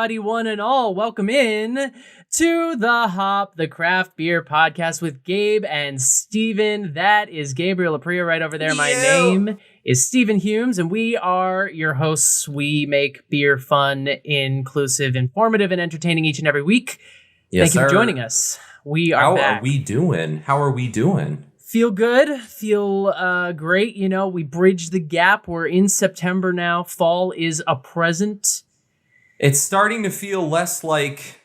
everybody, one and all. Welcome in to the Hop, the Craft Beer Podcast with Gabe and Steven. That is Gabriel Apria right over there. My name is Steven Humes, and we are your hosts. We make beer fun, inclusive, informative, and entertaining each and every week. Yes, Thank you for joining us. We are back. How are we doing? Feel good. Feel great. You know, we bridged the gap. We're in September now. Fall is a present. It's starting to feel less like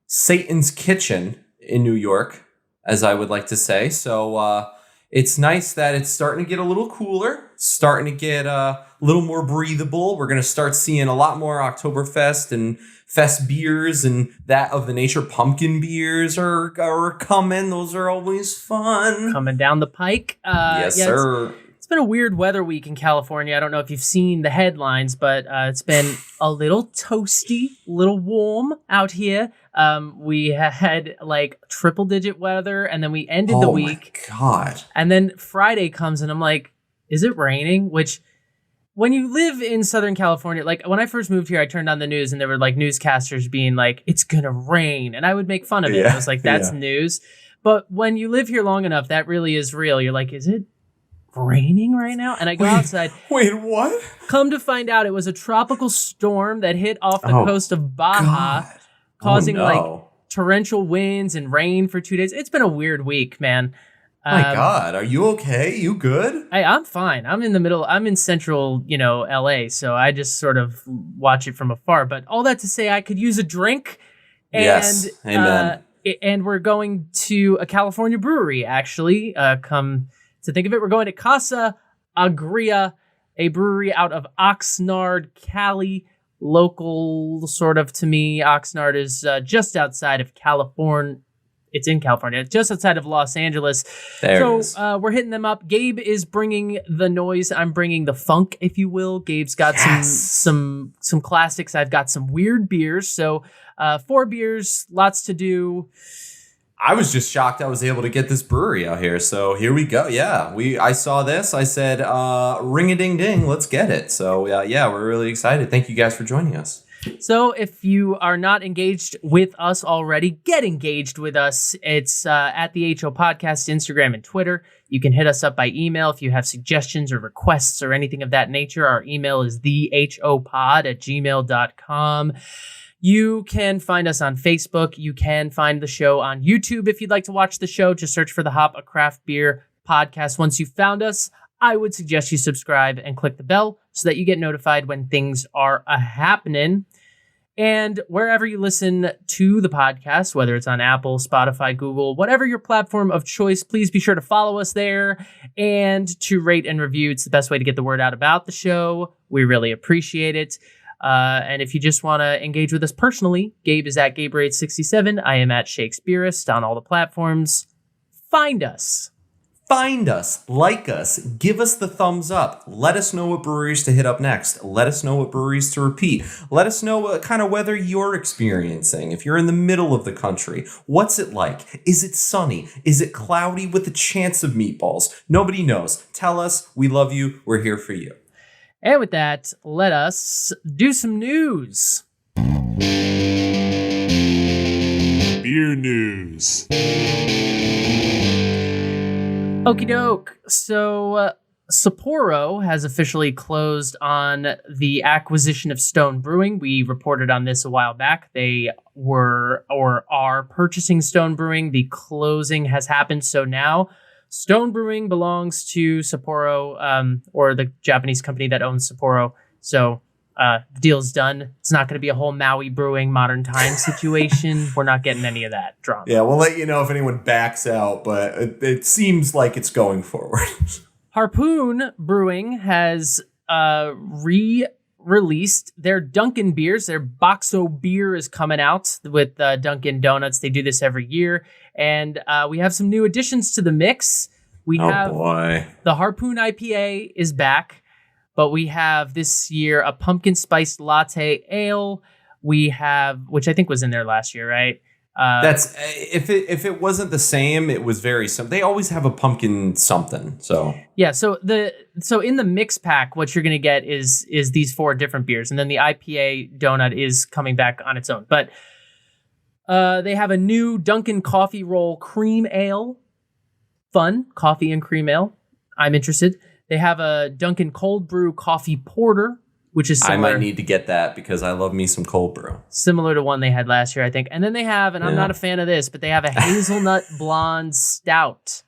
Satan's Kitchen in New York, as I would like to say. So it's nice that it's starting to get a little cooler, starting to get a little more breathable. We're going to start seeing a lot more Oktoberfest and Fest beers and that of the nature. Pumpkin beers are coming. Those are always fun. Coming down the pike. Yes, sir. It's been a weird weather week in California. I don't know if you've seen the headlines, but it's been a little toasty, a little warm out here. We had like triple-digit weather, and then we ended the week. Oh, my God. And then Friday comes, and I'm like, is it raining? Which, when you live in Southern California, like when I first moved here, I turned on the news, and there were like newscasters being like, it's going to rain. And I would make fun of it. I was like, that's news. But when you live here long enough, that really is real. You're like, is it raining right now? And I go outside. Wait, what? Come to find out, it was a tropical storm that hit off the coast of Baja, causing like torrential winds and rain for 2 days. It's been a weird week, man. My God, are you okay? You good? I'm fine. I'm in the middle. I'm in central, LA, so I just sort of watch it from afar. But all that to say, I could use a drink. And, yes, amen. And we're going to a California brewery, actually. Come to think of it, we're going to Casa Agria, a brewery out of Oxnard, Cali. Local, sort of, to me. Oxnard is just outside of California. It's in California, just outside of Los Angeles. We're hitting them up. Gabe is bringing the noise. I'm bringing the funk, if you will. Gabe's got some classics. I've got some weird beers. So 4 beers, lots to do. I was just shocked I was able to get this brewery out here. So here we go. Yeah, I saw this. I said, ring-a-ding-ding, let's get it. So we're really excited. Thank you guys for joining us. So if you are not engaged with us already, get engaged with us. It's at the HO Podcast, Instagram and Twitter. You can hit us up by email if you have suggestions or requests or anything of that nature. Our email is thehopod@gmail.com. You can find us on Facebook. You can find the show on YouTube if you'd like to watch the show. Just search for the Hop, a Craft Beer Podcast. Once you've found us, I would suggest you subscribe and click the bell so that you get notified when things are happening. And wherever you listen to the podcast, whether it's on Apple, Spotify, Google, whatever your platform of choice, please be sure to follow us there and to rate and review. It's the best way to get the word out about the show. We really appreciate it. And if you just want to engage with us personally, Gabe is at Gabe867. I am at Shakespeareist on all the platforms. Find us. Like us, give us the thumbs up. Let us know what breweries to hit up next. Let us know what breweries to repeat. Let us know what kind of weather you're experiencing. If you're in the middle of the country, what's it like? Is it sunny? Is it cloudy with a chance of meatballs? Nobody knows. Tell us. We love you. We're here for you. And with that, let us do some news. Beer news. Okie doke. So Sapporo has officially closed on the acquisition of Stone Brewing. We reported on this a while back. They were or are purchasing Stone Brewing. The closing has happened. So now Stone Brewing belongs to Sapporo, or the Japanese company that owns Sapporo. So the deal's done. It's not going to be a whole Maui Brewing Modern Times situation. We're not getting any of that drama. Yeah, we'll let you know if anyone backs out, but it seems like it's going forward. Harpoon Brewing has re-released their Dunkin' beers. Their Boxo beer is coming out with Dunkin' Donuts. They do this every year. And we have some new additions to the mix. The Harpoon IPA is back. But we have this year a pumpkin spiced latte ale. We have, which I think was in there last year, right? That's if it wasn't the same, it was very simple. They always have a pumpkin something. So yeah. So in the mix pack, what you're gonna get is these 4 different beers, and then the IPA donut is coming back on its own. But they have a new Dunkin' Coffee Roll Cream Ale. Fun coffee and cream ale. I'm interested. They have a Dunkin' Cold Brew Coffee Porter, which is similar. I might need to get that because I love me some cold brew. Similar to one they had last year, I think. And then they have, and I'm not a fan of this, but they have a hazelnut blonde stout.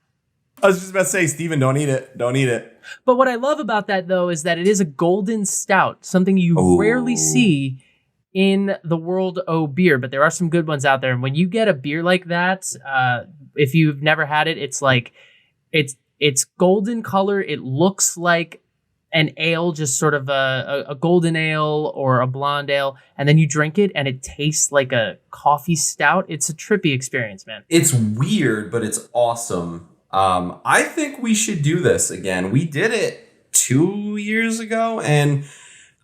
I was just about to say, Steven, don't eat it. Don't eat it. But what I love about that, though, is that it is a golden stout, something you rarely see in the world of beer. But there are some good ones out there. And when you get a beer like that, if you've never had it, it's like, it's golden color. It looks like an ale, just sort of a golden ale or a blonde ale, and then you drink it and it tastes like a coffee stout. It's a trippy experience, man. It's weird, but it's awesome. I think we should do this again. We did it 2 years ago, and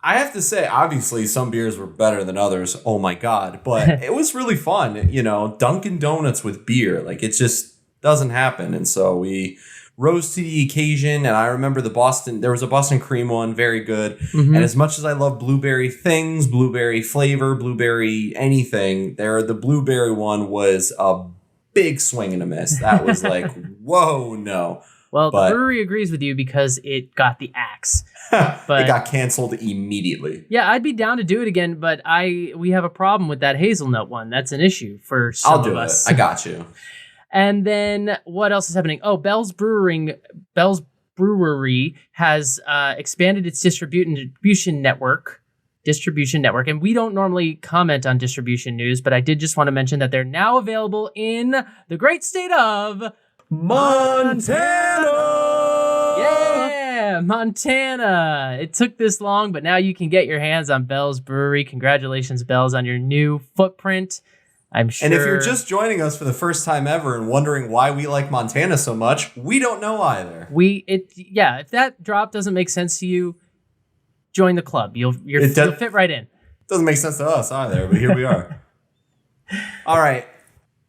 I have to say, obviously, some beers were better than others. Oh my God. But it was really fun. You know, Dunkin' Donuts with beer, like it just doesn't happen. And so we rose to the occasion, and I remember there was a Boston cream one, very good. Mm-hmm. And as much as I love blueberry things, blueberry flavor, blueberry anything, the blueberry one was a big swing and a miss. That was like, whoa, no. Well, the brewery agrees with you because it got the axe. But it got canceled immediately. Yeah, I'd be down to do it again, but we have a problem with that hazelnut one. That's an issue for some of us. I got you. And then what else is happening? Oh, Bell's Brewery has expanded its distribution network. And we don't normally comment on distribution news, but I did just want to mention that they're now available in the great state of Montana! Yeah, Montana. It took this long, but now you can get your hands on Bell's Brewery. Congratulations, Bell's, on your new footprint. I'm sure. And if you're just joining us for the first time ever and wondering why we like Montana so much, we don't know either. If that drop doesn't make sense to you, join the club. You'll fit right in. Doesn't make sense to us either, but here we are. All right.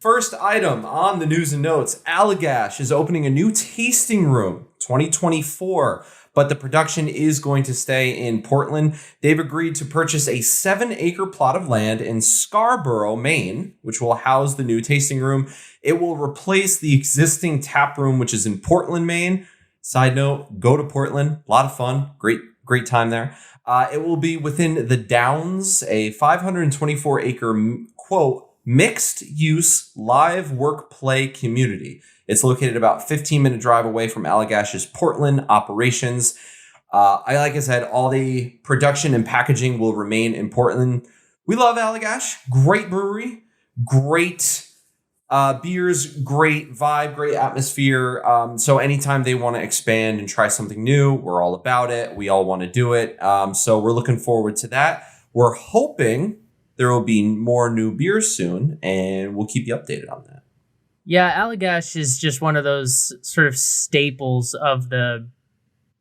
First item on the news and notes, Allagash is opening a new tasting room, 2024. But the production is going to stay in Portland. They've agreed to purchase a 7-acre plot of land in Scarborough, Maine, which will house the new tasting room. It will replace the existing tap room, which is in Portland, Maine. Side note, go to Portland. A lot of fun. Great time there. It will be within the Downs, a 524-acre, quote, mixed-use live work play community. It's located about 15-minute drive away from Allagash's Portland operations. Like I said, all the production and packaging will remain in Portland. We love Allagash. Great brewery. Great beers. Great vibe. Great atmosphere. So anytime they want to expand and try something new, we're all about it. We all want to do it. So we're looking forward to that. We're hoping there will be more new beers soon, and we'll keep you updated on that. Yeah, Allagash is just one of those sort of staples of the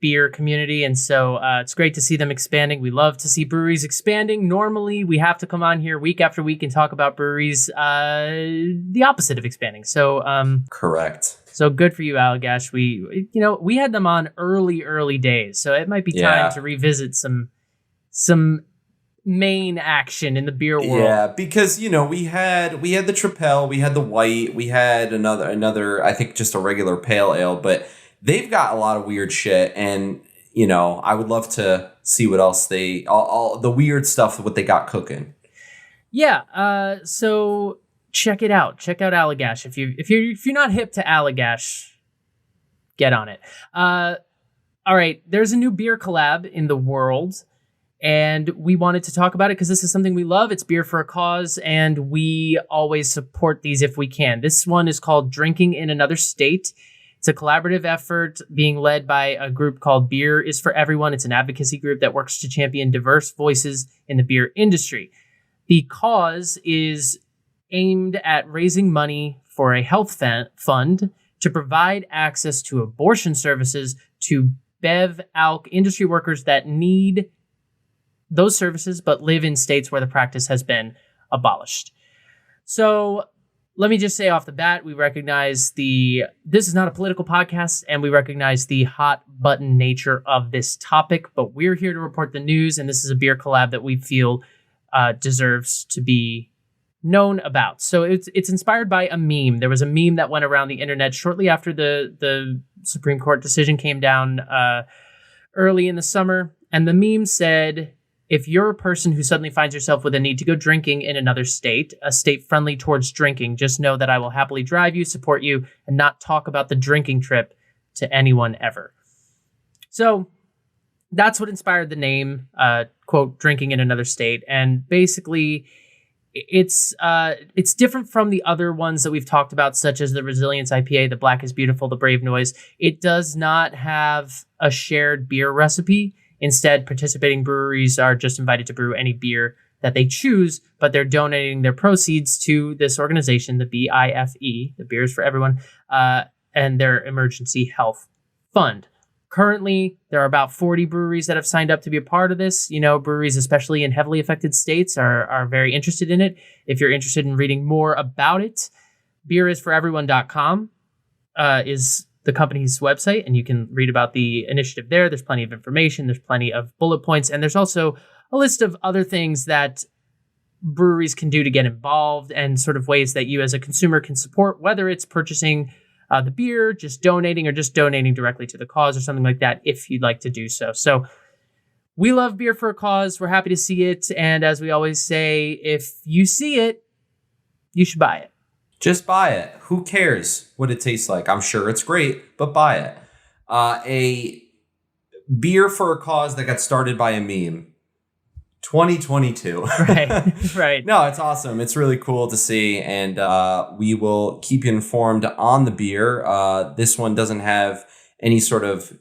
beer community, and so it's great to see them expanding. We love to see breweries expanding. Normally, we have to come on here week after week and talk about breweries the opposite of expanding. So correct. So good for you, Allagash. We had them on early days, so it might be time to revisit some main action in the beer world. Yeah, because we had the Tripel, we had the White, we had another I think just a regular pale ale, but they've got a lot of weird shit, and I would love to see what else all the weird stuff what they got cooking. Yeah, so check it out. Check out Allagash. If you're not hip to Allagash, get on it. All right, there's a new beer collab in the world. And we wanted to talk about it because this is something we love. It's beer for a cause, and we always support these if we can. This one is called Drinking in Another State. It's a collaborative effort being led by a group called Beer is for Everyone. It's an advocacy group that works to champion diverse voices in the beer industry. The cause is aimed at raising money for a health fund to provide access to abortion services to Bev Alc industry workers that need those services, but live in states where the practice has been abolished. So let me just say off the bat, we recognize this is not a political podcast, and we recognize the hot button nature of this topic, but we're here to report the news, and this is a beer collab that we feel deserves to be known about. So it's inspired by a meme. There was a meme that went around the internet shortly after the Supreme Court decision came down early in the summer, and the meme said, if you're a person who suddenly finds yourself with a need to go drinking in another state, a state friendly towards drinking, just know that I will happily drive you, support you, and not talk about the drinking trip to anyone ever. So that's what inspired the name, quote, drinking in another state. And basically, it's different from the other ones that we've talked about, such as the Resilience IPA, the Black is Beautiful, the Brave Noise. It does not have a shared beer recipe. Instead, participating breweries are just invited to brew any beer that they choose, but they're donating their proceeds to this organization, the BIFE, the Beers for Everyone, and their emergency health fund. Currently, there are about 40 breweries that have signed up to be a part of this. You know, breweries, especially in heavily affected states, are very interested in it. If you're interested in reading more about it, beerisforeveryone.com is the company's website, and you can read about the initiative there. There's plenty of information. There's plenty of bullet points, and there's also a list of other things that breweries can do to get involved and sort of ways that you as a consumer can support, whether it's purchasing the beer, just donating, or just donating directly to the cause or something like that, if you'd like to do so. So we love Beer for a Cause. We're happy to see it. And as we always say, if you see it, you should buy it. Just buy it. Who cares what it tastes like? I'm sure it's great, but buy it. A beer for a cause that got started by a meme. 2022. Right. No, it's awesome. It's really cool to see, and we will keep you informed on the beer. This one doesn't have any sort of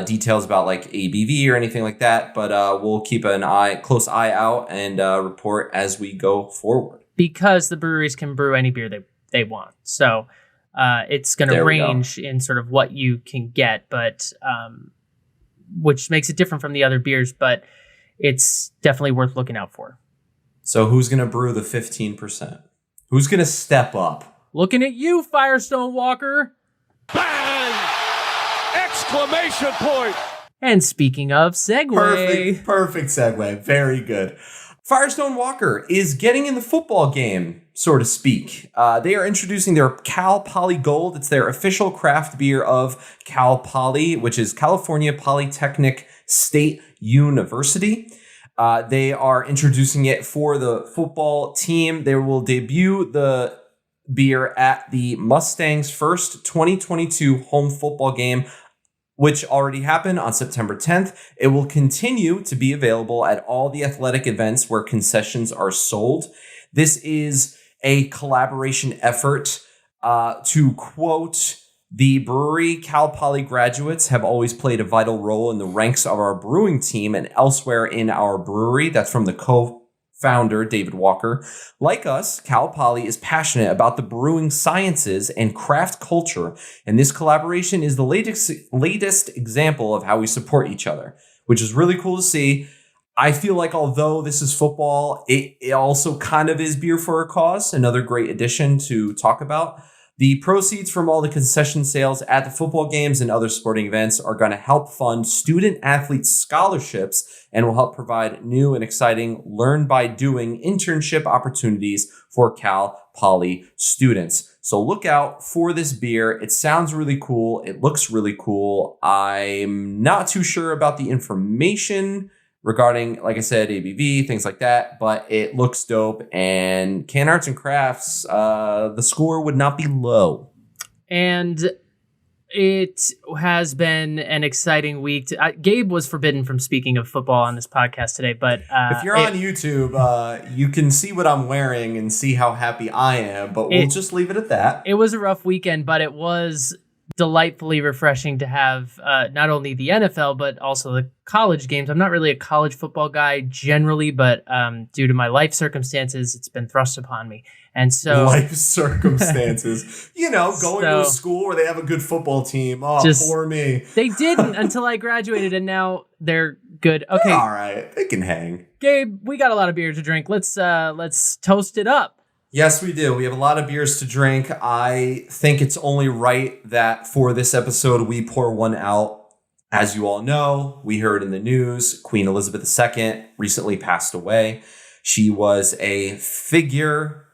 details about like ABV or anything like that, but we'll keep an close eye out and report as we go forward. Because the breweries can brew any beer they want. So it's going to range in sort of what you can get, but which makes it different from the other beers, but it's definitely worth looking out for. So who's going to brew the 15%? Who's going to step up? Looking at you, Firestone Walker. Bang! Exclamation point! And speaking of segue. Perfect segue. Very good. Firestone Walker is getting in the football game, so to speak. They are introducing their Cal Poly Gold. It's their official craft beer of Cal Poly, which is California Polytechnic State University. They are introducing it for the football team. They will debut the beer at the Mustangs' first 2022 home football game, which already happened on September 10th. It will continue to be available at all the athletic events where concessions are sold. This is a collaboration effort. To quote the brewery, Cal Poly graduates have always played a vital role in the ranks of our brewing team and elsewhere in our brewery. That's from the co-founder, David Walker. Like us, Cal Poly is passionate about the brewing sciences and craft culture, and this collaboration is the latest example of how we support each other, which is really cool to see. I feel like although this is football, it also kind of is Beer for a Cause, another great addition to talk about. The proceeds from all the concession sales at the football games and other sporting events are going to help fund student-athlete scholarships and will help provide new and exciting learn-by-doing internship opportunities for Cal Poly students. So look out for this beer. It sounds really cool. It looks really cool. I'm not too sure about the information regarding, like I said, ABV, things like that, but it looks dope. And Can Arts and Crafts, the score would not be low. And it has been an exciting week. Gabe was forbidden from speaking of football on this podcast today, but if you're on YouTube, you can see what I'm wearing and see how happy I am, but we'll just leave it at that. It was a rough weekend, but it was delightfully refreshing to have not only the NFL, but also the college games. I'm not really a college football guy generally, but due to my life circumstances, it's been thrust upon me. And so life circumstances, going to a school where they have a good football team. Oh, poor me. They didn't until I graduated, and now they're good. Okay. All right. They can hang. Gabe, we got a lot of beer to drink. Let's toast it up. Yes, we do. We have a lot of beers to drink. I think it's only right that for this episode, we pour one out. As you all know, we heard in the news, Queen Elizabeth II recently passed away. She was a figure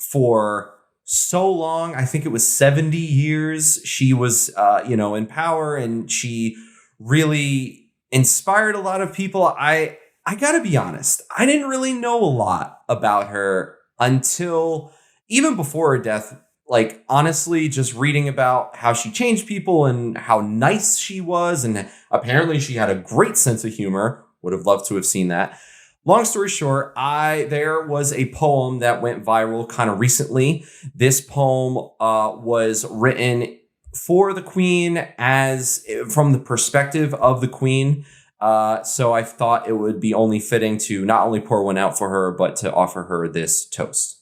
for so long. I think it was 70 years. She was, in power, and she really inspired a lot of people. I got to be honest. I didn't really know a lot about her until even before her death. Like, honestly, just reading about how she changed people and how nice she was. And apparently she had a great sense of humor. Would have loved to have seen that. Long story short, there was a poem that went viral kind of recently. This poem was written for the Queen from the perspective of the Queen. So I thought it would be only fitting to not only pour one out for her, but to offer her this toast.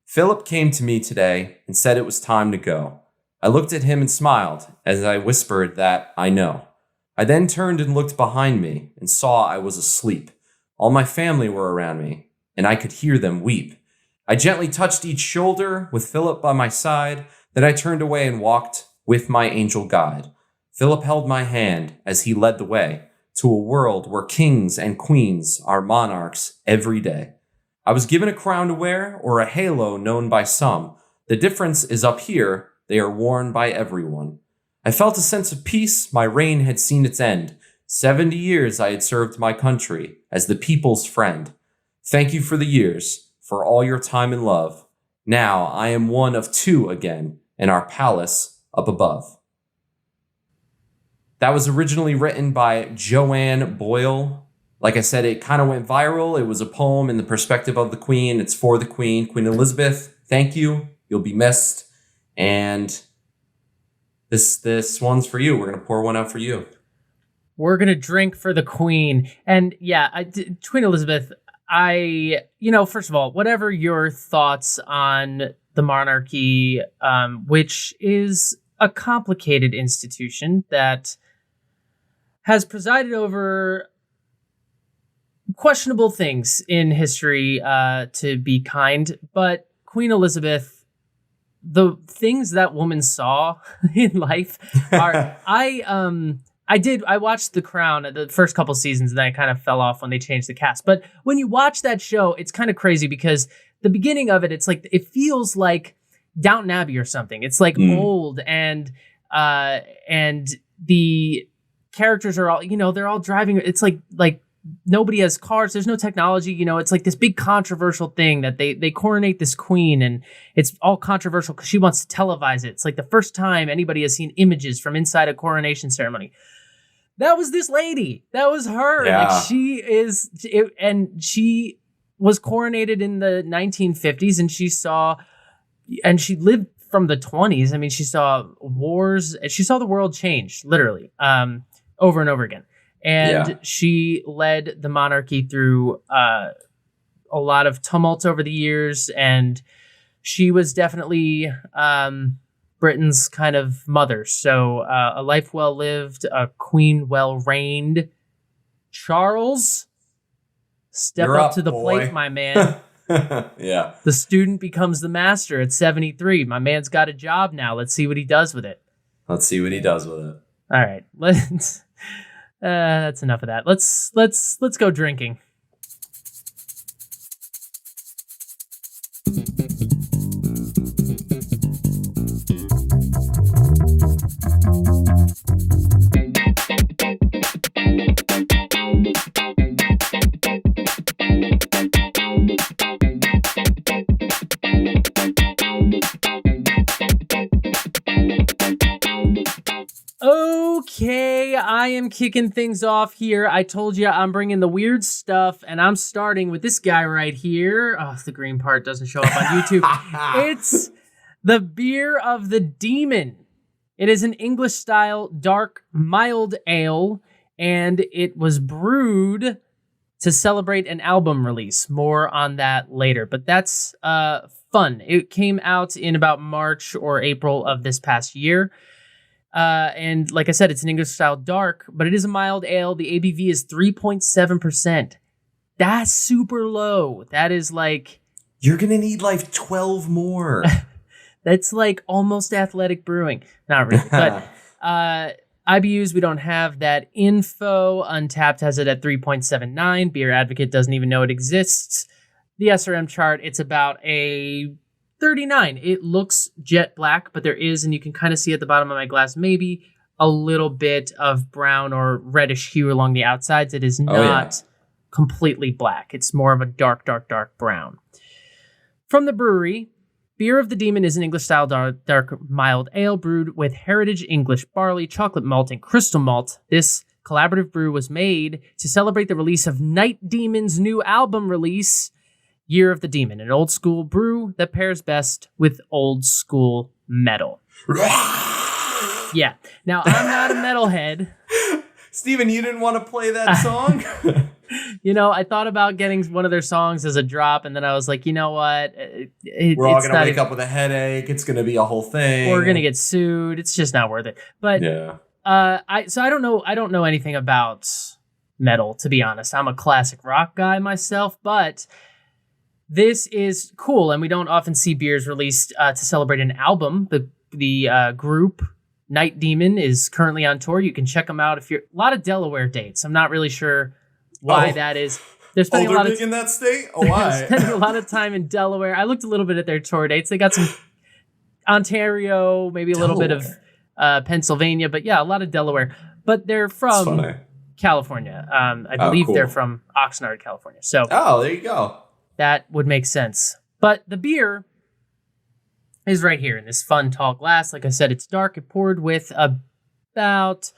Philip came to me today and said it was time to go. I looked at him and smiled as I whispered that I know. I then turned and looked behind me and saw I was asleep. All my family were around me, and I could hear them weep. I gently touched each shoulder with Philip by my side. Then I turned away and walked with my angel guide. Philip held my hand as he led the way to a world where kings and queens are monarchs every day. I was given a crown to wear or a halo known by some. The difference is up here, they are worn by everyone. I felt a sense of peace. My reign had seen its end. 70 years I had served my country as the people's friend. Thank you for the years, for all your time and love. Now I am one of two again in our palace up above. That was originally written by Joanne Boyle. Like I said, it kind of went viral. It was a poem in the perspective of the Queen. It's for the Queen. Queen Elizabeth, thank you. You'll be missed. And this one's for you. We're going to pour one out for you. We're going to drink for the Queen. And yeah, Queen Elizabeth, first of all, whatever your thoughts on the monarchy, which is a complicated institution that has presided over questionable things in history, to be kind. But Queen Elizabeth, the things that woman saw in life are, I watched The Crown the first couple seasons, and then I kind of fell off when they changed the cast. But when you watch that show, it's kind of crazy because the beginning of it, it's like, it feels like Downton Abbey or something. It's like old, and the characters are all, they're all driving. It's like nobody has cars. There's no technology. It's like this big controversial thing that they coronate this queen, and it's all controversial because she wants to televise it. It's like the first time anybody has seen images from inside a coronation ceremony. That was this lady. That was her. Yeah. Like, she was coronated in the 1950s, and she lived from the 20s. I mean, she saw wars. She saw the world change, literally, over and over again. And she led the monarchy through a lot of tumult over the years. And she was definitely Britain's kind of mother. So a life well lived, a queen well reigned. Charles, step up to the plate, my man. Yeah. The student becomes the master at 73. My man's got a job now. Let's see what he does with it. Let's see what he does with it. All right. That's enough of that. Let's go drinking. Okay, I am kicking things off here. I told you I'm bringing the weird stuff, and I'm starting with this guy right here. Oh, the green part doesn't show up on YouTube. It's the Beer of the Demon. It is an English-style, dark, mild ale, and it was brewed to celebrate an album release. More on that later, but that's fun. It came out in about March or April of this past year. And like I said, it's an English style dark, but it is a mild ale. The ABV is 3.7%. That's super low. That is like You're going to need like 12 more. That's like almost athletic brewing. Not really. But IBUs, we don't have that info. Untapped has it at 3.79. Beer Advocate doesn't even know it exists. The SRM chart, it's about a 39. It looks jet black, but there is, and you can kind of see at the bottom of my glass, maybe a little bit of brown or reddish hue along the outsides. It is not completely black. It's more of a dark, dark, dark brown. From the brewery, Beer of the Demon is an English-style dark mild ale brewed with heritage English barley, chocolate malt, and crystal malt. This collaborative brew was made to celebrate the release of Night Demon's new album release, Year of the Demon, an old-school brew that pairs best with old-school metal. Yeah. Now, I'm not a metalhead. Steven, you didn't want to play that song? I thought about getting one of their songs as a drop, and then I was like, you know what? We're all going to wake up with a headache. It's going to be a whole thing. We're going to get sued. It's just not worth it. But yeah. I don't know. I don't know anything about metal, to be honest. I'm a classic rock guy myself, but this is cool, and we don't often see beers released to celebrate an album. The group Night Demon is currently on tour. You can check them out if you're a lot of Delaware dates. I'm not really sure why that is. They're spending a lot in that state. Oh, why? Spending a lot of time in Delaware. I looked a little bit at their tour dates. They got some Ontario, maybe a little bit of Pennsylvania, but yeah, a lot of Delaware. But they're from California. I believe they're from Oxnard, California. So there you go. That would make sense. But the beer is right here in this fun tall glass. Like I said, it's dark. It poured with about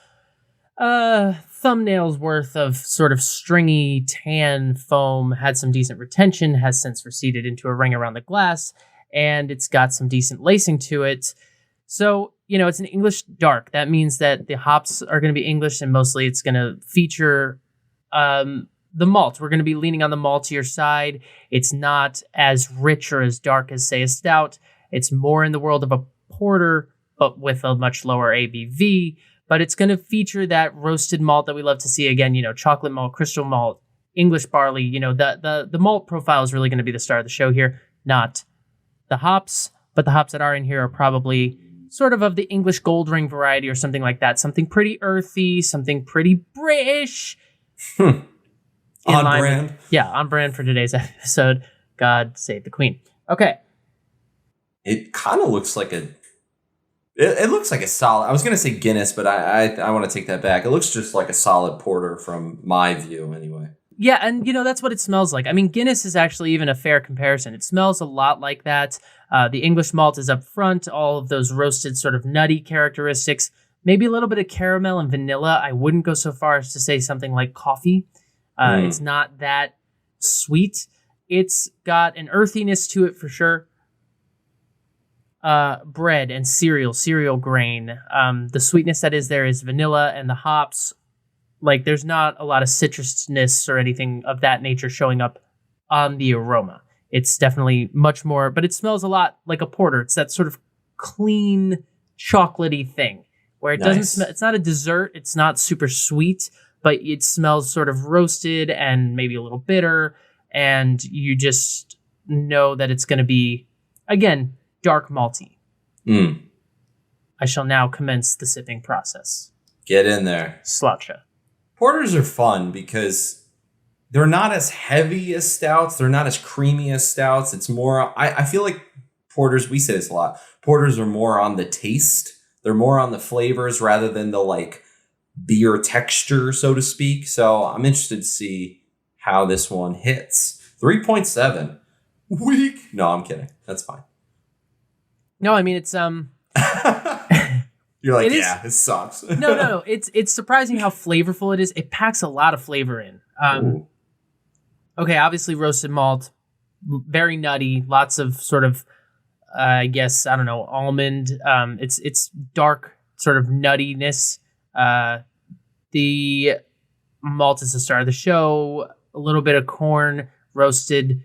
thumbnails worth of sort of stringy tan foam, had some decent retention, has since receded into a ring around the glass, and it's got some decent lacing to it. So, it's an English dark. That means that the hops are going to be English, and mostly it's going to feature the malt. We're going to be leaning on the maltier side. It's not as rich or as dark as, say, a stout. It's more in the world of a porter, but with a much lower ABV. But it's going to feature that roasted malt that we love to see again, chocolate malt, crystal malt, English barley. The malt profile is really going to be the star of the show here, not the hops. But the hops that are in here are probably sort of the English gold ring variety or something like that. Something pretty earthy, something pretty British. On brand. On brand for today's episode. God save the Queen. Okay. It kind of looks like it looks like a solid. I was going to say Guinness, but I want to take that back. It looks just like a solid porter from my view anyway. Yeah, and that's what it smells like. I mean, Guinness is actually even a fair comparison. It smells a lot like that. The English malt is up front, all of those roasted sort of nutty characteristics, maybe a little bit of caramel and vanilla. I wouldn't go so far as to say something like coffee. It's not that sweet. It's got an earthiness to it for sure. Bread and cereal grain. The sweetness that is there is vanilla, and the hops, like there's not a lot of citrusness or anything of that nature showing up on the aroma. It's definitely much more, but it smells a lot like a porter. It's that sort of clean, chocolatey thing where it doesn't smell. It's not a dessert. It's not super sweet, but it smells sort of roasted and maybe a little bitter, and you just know that it's going to be, again, dark malty. I shall now commence the sipping process. Get in there. Sláinte. Porters are fun because they're not as heavy as stouts. They're not as creamy as stouts. It's more, I feel like porters, we say this a lot, porters are more on the taste. They're more on the flavors rather than the beer texture, so to speak. So I'm interested to see how this one hits. 3.7. Weak. No, I'm kidding. That's fine. No, I mean, it's You're like, it sucks. No. It's surprising how flavorful it is. It packs a lot of flavor in. Okay, obviously roasted malt, very nutty, lots of sort of, almond. It's dark sort of nuttiness. The malt is the star of the show. A little bit of corn, roasted,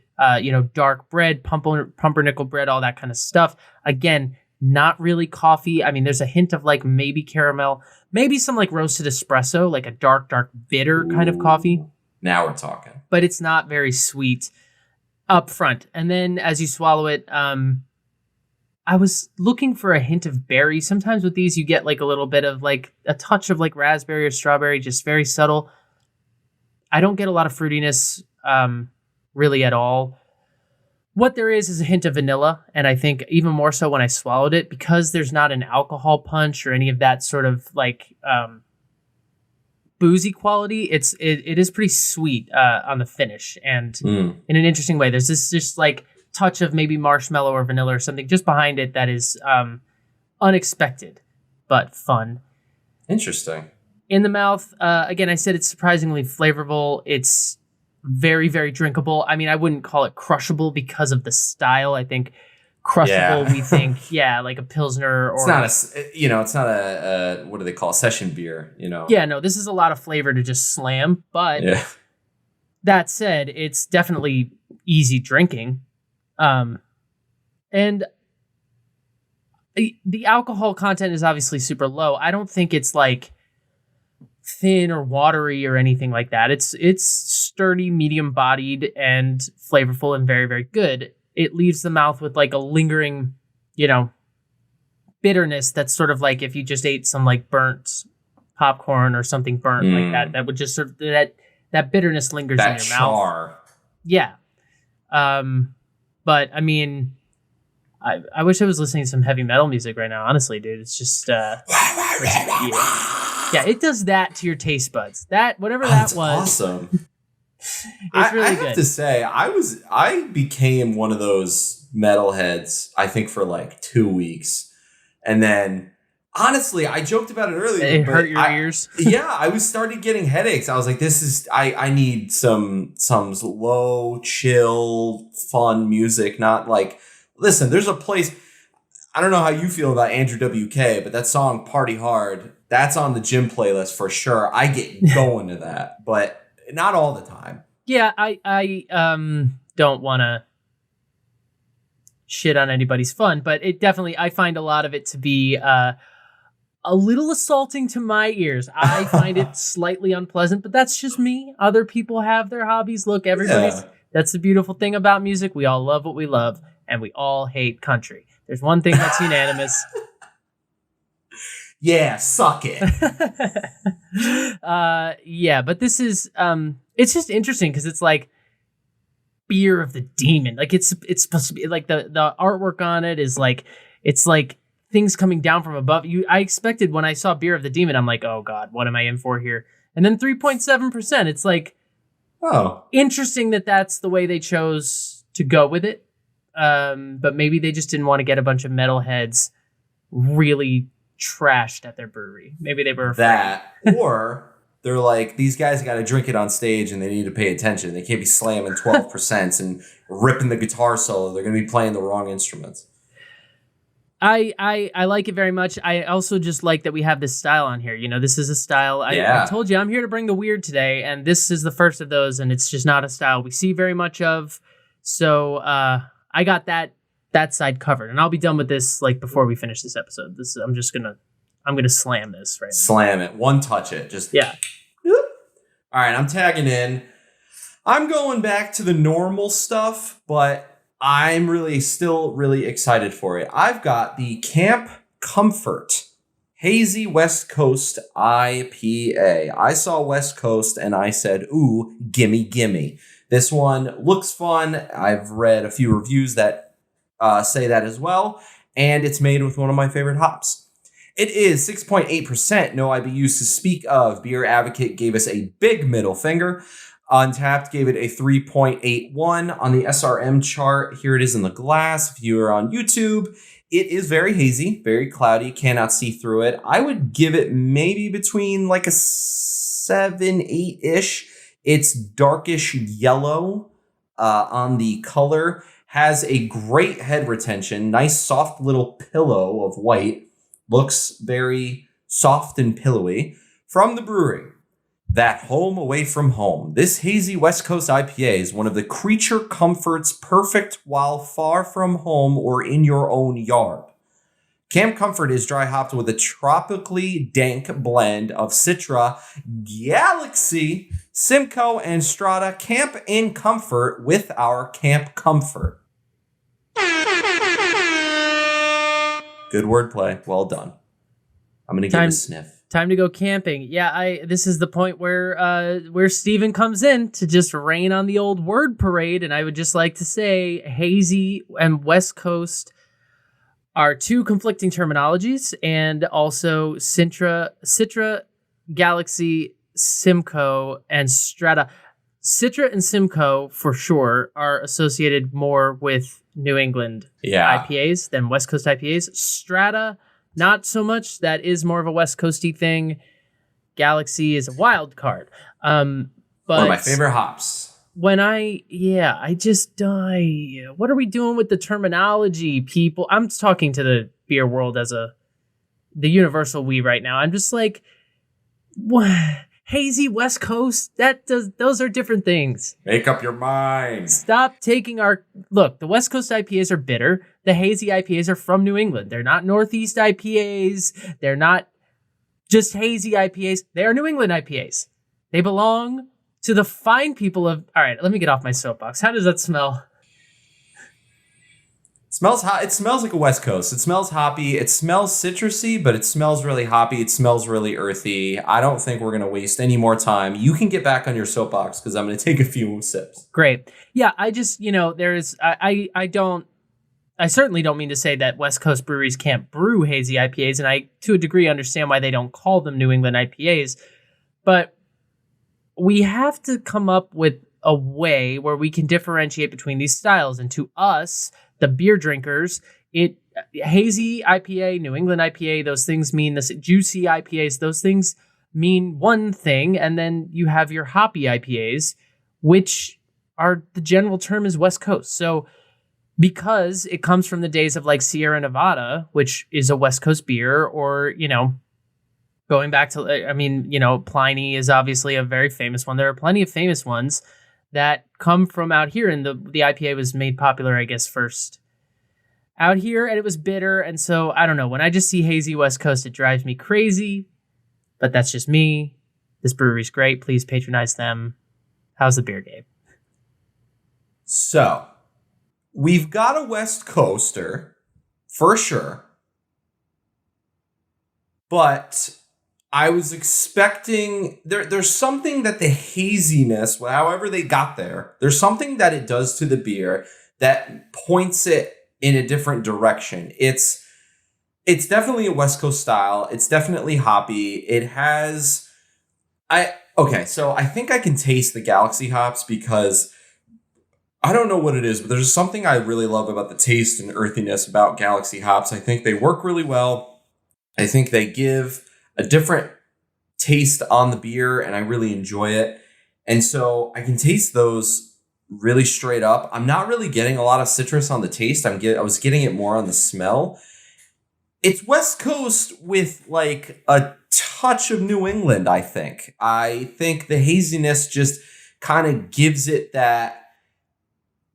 dark bread, pumpernickel bread, all that kind of stuff. Again, not really coffee. I mean, there's a hint of maybe caramel, maybe some roasted espresso, like a dark, bitter kind of coffee. Now we're talking. But it's not very sweet. up front. And then as you swallow it, I was looking for a hint of berry. Sometimes with these, you get like a little bit of like a touch of like raspberry or strawberry, just very subtle. I don't get a lot of fruitiness really at all. What there is a hint of vanilla, and I think even more so when I swallowed it, because there's not an alcohol punch or any of that sort of like boozy quality. It is pretty sweet on the finish, and in an interesting way. There's this just like touch of maybe marshmallow or vanilla or something just behind it that is unexpected but fun. Interesting. In the mouth, again, I said it's surprisingly flavorful. It's very, very drinkable. I mean, I wouldn't call it crushable because of the style. I think crushable, we think, like a Pilsner. Or it's not a what do they call session beer, Yeah, no, this is a lot of flavor to just slam. But that said, it's definitely easy drinking. And the alcohol content is obviously super low. I don't think it's like thin or watery or anything like that. It's sturdy, medium bodied and flavorful and very, very good. It leaves the mouth with like a lingering, bitterness that's sort of like if you just ate some like burnt popcorn or something burnt like that would just sort of that bitterness lingers in your char. mouth. Yeah. But I mean, I wish I was listening to some heavy metal music right now. Honestly, dude, it's just yeah, it does that to your taste buds. That whatever that was, awesome. It's really good. I have to say, I became one of those metalheads. I think for like 2 weeks, and then honestly, I joked about it earlier. It hurt your ears. Yeah, I was started getting headaches. I was like, I need some low, chill, fun music. Not like, listen, there's a place. I don't know how you feel about Andrew WK, but that song "Party Hard," that's on the gym playlist for sure. I get going to that, but not all the time. Yeah, I don't want to shit on anybody's fun, but it definitely, I find a lot of it to be a little assaulting to my ears. I find it slightly unpleasant, but that's just me. Other people have their hobbies. Look, that's the beautiful thing about music. We all love what we love, and we all hate country. There's one thing that's unanimous. Yeah, suck it. But this is it's just interesting because it's like Beer of the Demon. Like it's supposed to be like the artwork on it is like it's like things coming down from above. I expected when I saw Beer of the Demon, I'm like, oh God, what am I in for here? And then 3.7%. It's like, oh, interesting that's the way they chose to go with it. But maybe they just didn't want to get a bunch of metalheads really trashed at their brewery. Maybe they were afraid. That, or they're like, these guys got to drink it on stage and they need to pay attention. They can't be slamming 12% and ripping the guitar solo. They're going to be playing the wrong instruments. I like it very much. I also just like that we have this style on here. This is a style. I told you I'm here to bring the weird today, and this is the first of those, and it's just not a style we see very much of. So I got that side covered, and I'll be done with this like before we finish this episode. I'm gonna slam this right now. Slam it. One touch it. Just yeah. All right, I'm tagging in. I'm going back to the normal stuff, but I'm still really excited for it. I've got the Camp Comfort Hazy West Coast IPA. I saw West Coast and I said, ooh, gimme, gimme. This one looks fun. I've read a few reviews that say that as well. And it's made with one of my favorite hops. It is 6.8%, no IBUs to speak of. Beer Advocate gave us a big middle finger. Untapped gave it a 3.81 on the SRM chart. Here it is in the glass. If you are on YouTube, it is very hazy, very cloudy. Cannot see through it. I would give it maybe between like a 7, 8-ish. It's darkish yellow on the color. Has a great head retention. Nice soft little pillow of white. Looks very soft and pillowy. From the brewery, That Home Away from Home. This hazy West Coast IPA is one of the creature comforts perfect while far from home or in your own yard. Camp Comfort is dry hopped with a tropically dank blend of Citra, Galaxy, Simcoe and Strata camp in comfort with our Camp Comfort. Good wordplay. Well done. I'm going to give a sniff. Time to go camping. Yeah, this is the point where Steven comes in to just rain on the old word parade, and I would just like to say hazy and West Coast are two conflicting terminologies, and also Citra, Galaxy, Simcoe, and Strata. Citra and Simcoe, for sure, are associated more with New England IPAs than West Coast IPAs. Strata, not so much. That is more of a West Coasty thing. Galaxy is a wild card. But one of my favorite hops. What are we doing with the terminology, people? I'm talking to the beer world as the universal we right now. I'm just like, what? Hazy West Coast? Those are different things. Make up your mind. Stop taking look, the West Coast IPAs are bitter. The hazy IPAs are from New England. They're not Northeast IPAs. They're not just hazy IPAs. They are New England IPAs. They belong to the fine people of... All right, let me get off my soapbox. How does that smell? It smells hot. It smells like a West Coast. It smells hoppy. It smells citrusy, but it smells really hoppy. It smells really earthy. I don't think we're going to waste any more time. You can get back on your soapbox because I'm going to take a few sips. Great. Yeah, I just, I certainly don't mean to say that West Coast breweries can't brew hazy IPAs, and I, to a degree, understand why they don't call them New England IPAs, but we have to come up with a way where we can differentiate between these styles, and to us, the beer drinkers, hazy IPA, New England IPA, those things mean this. Juicy IPAs, those things mean one thing, and then you have your hoppy IPAs, which are the general term is West Coast. So because it comes from the days of like Sierra Nevada, which is a West Coast beer, or, going back to, Pliny is obviously a very famous one. There are plenty of famous ones that come from out here, and the IPA was made popular, I guess, first out here, and it was bitter, and so, I don't know, when I just see hazy West Coast, it drives me crazy, but that's just me. This brewery's great. Please patronize them. How's the beer, Gabe? So, we've got a West Coaster, for sure, but I was expecting there's something that the haziness, however they got there's something that it does to the beer that points it in a different direction. It's definitely a West Coast style. It's definitely hoppy. It has so I think I can taste the Galaxy hops because I don't know what it is, but there's something I really love about the taste and earthiness about Galaxy hops. I think they work really well. I think they give a different taste on the beer, and I really enjoy it. And so I can taste those really straight up. I'm not really getting a lot of citrus on the taste. I was getting it more on the smell. It's West Coast with like a touch of New England, I think. I think the haziness just kind of gives it that,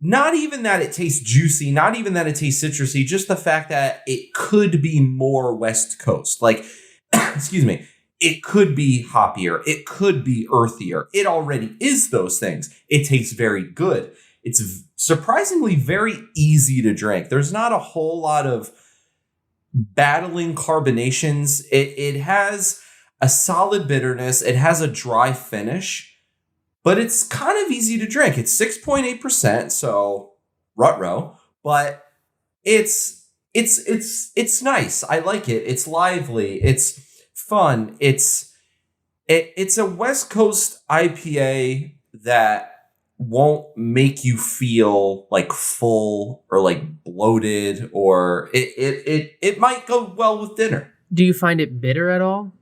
not even that it tastes juicy, not even that it tastes citrusy, just the fact that it could be more West Coast. Like, excuse me, it could be hoppier. It could be earthier. It already is those things. It tastes very good. It's surprisingly very easy to drink. There's not a whole lot of battling carbonations. It has a solid bitterness. It has a dry finish, but it's kind of easy to drink. It's 6.8%, so ruh-roh, but it's nice. I like it. It's lively. It's fun. It's a West Coast IPA that won't make you feel like full or like bloated, or it might go well with dinner. Do you find it bitter at all?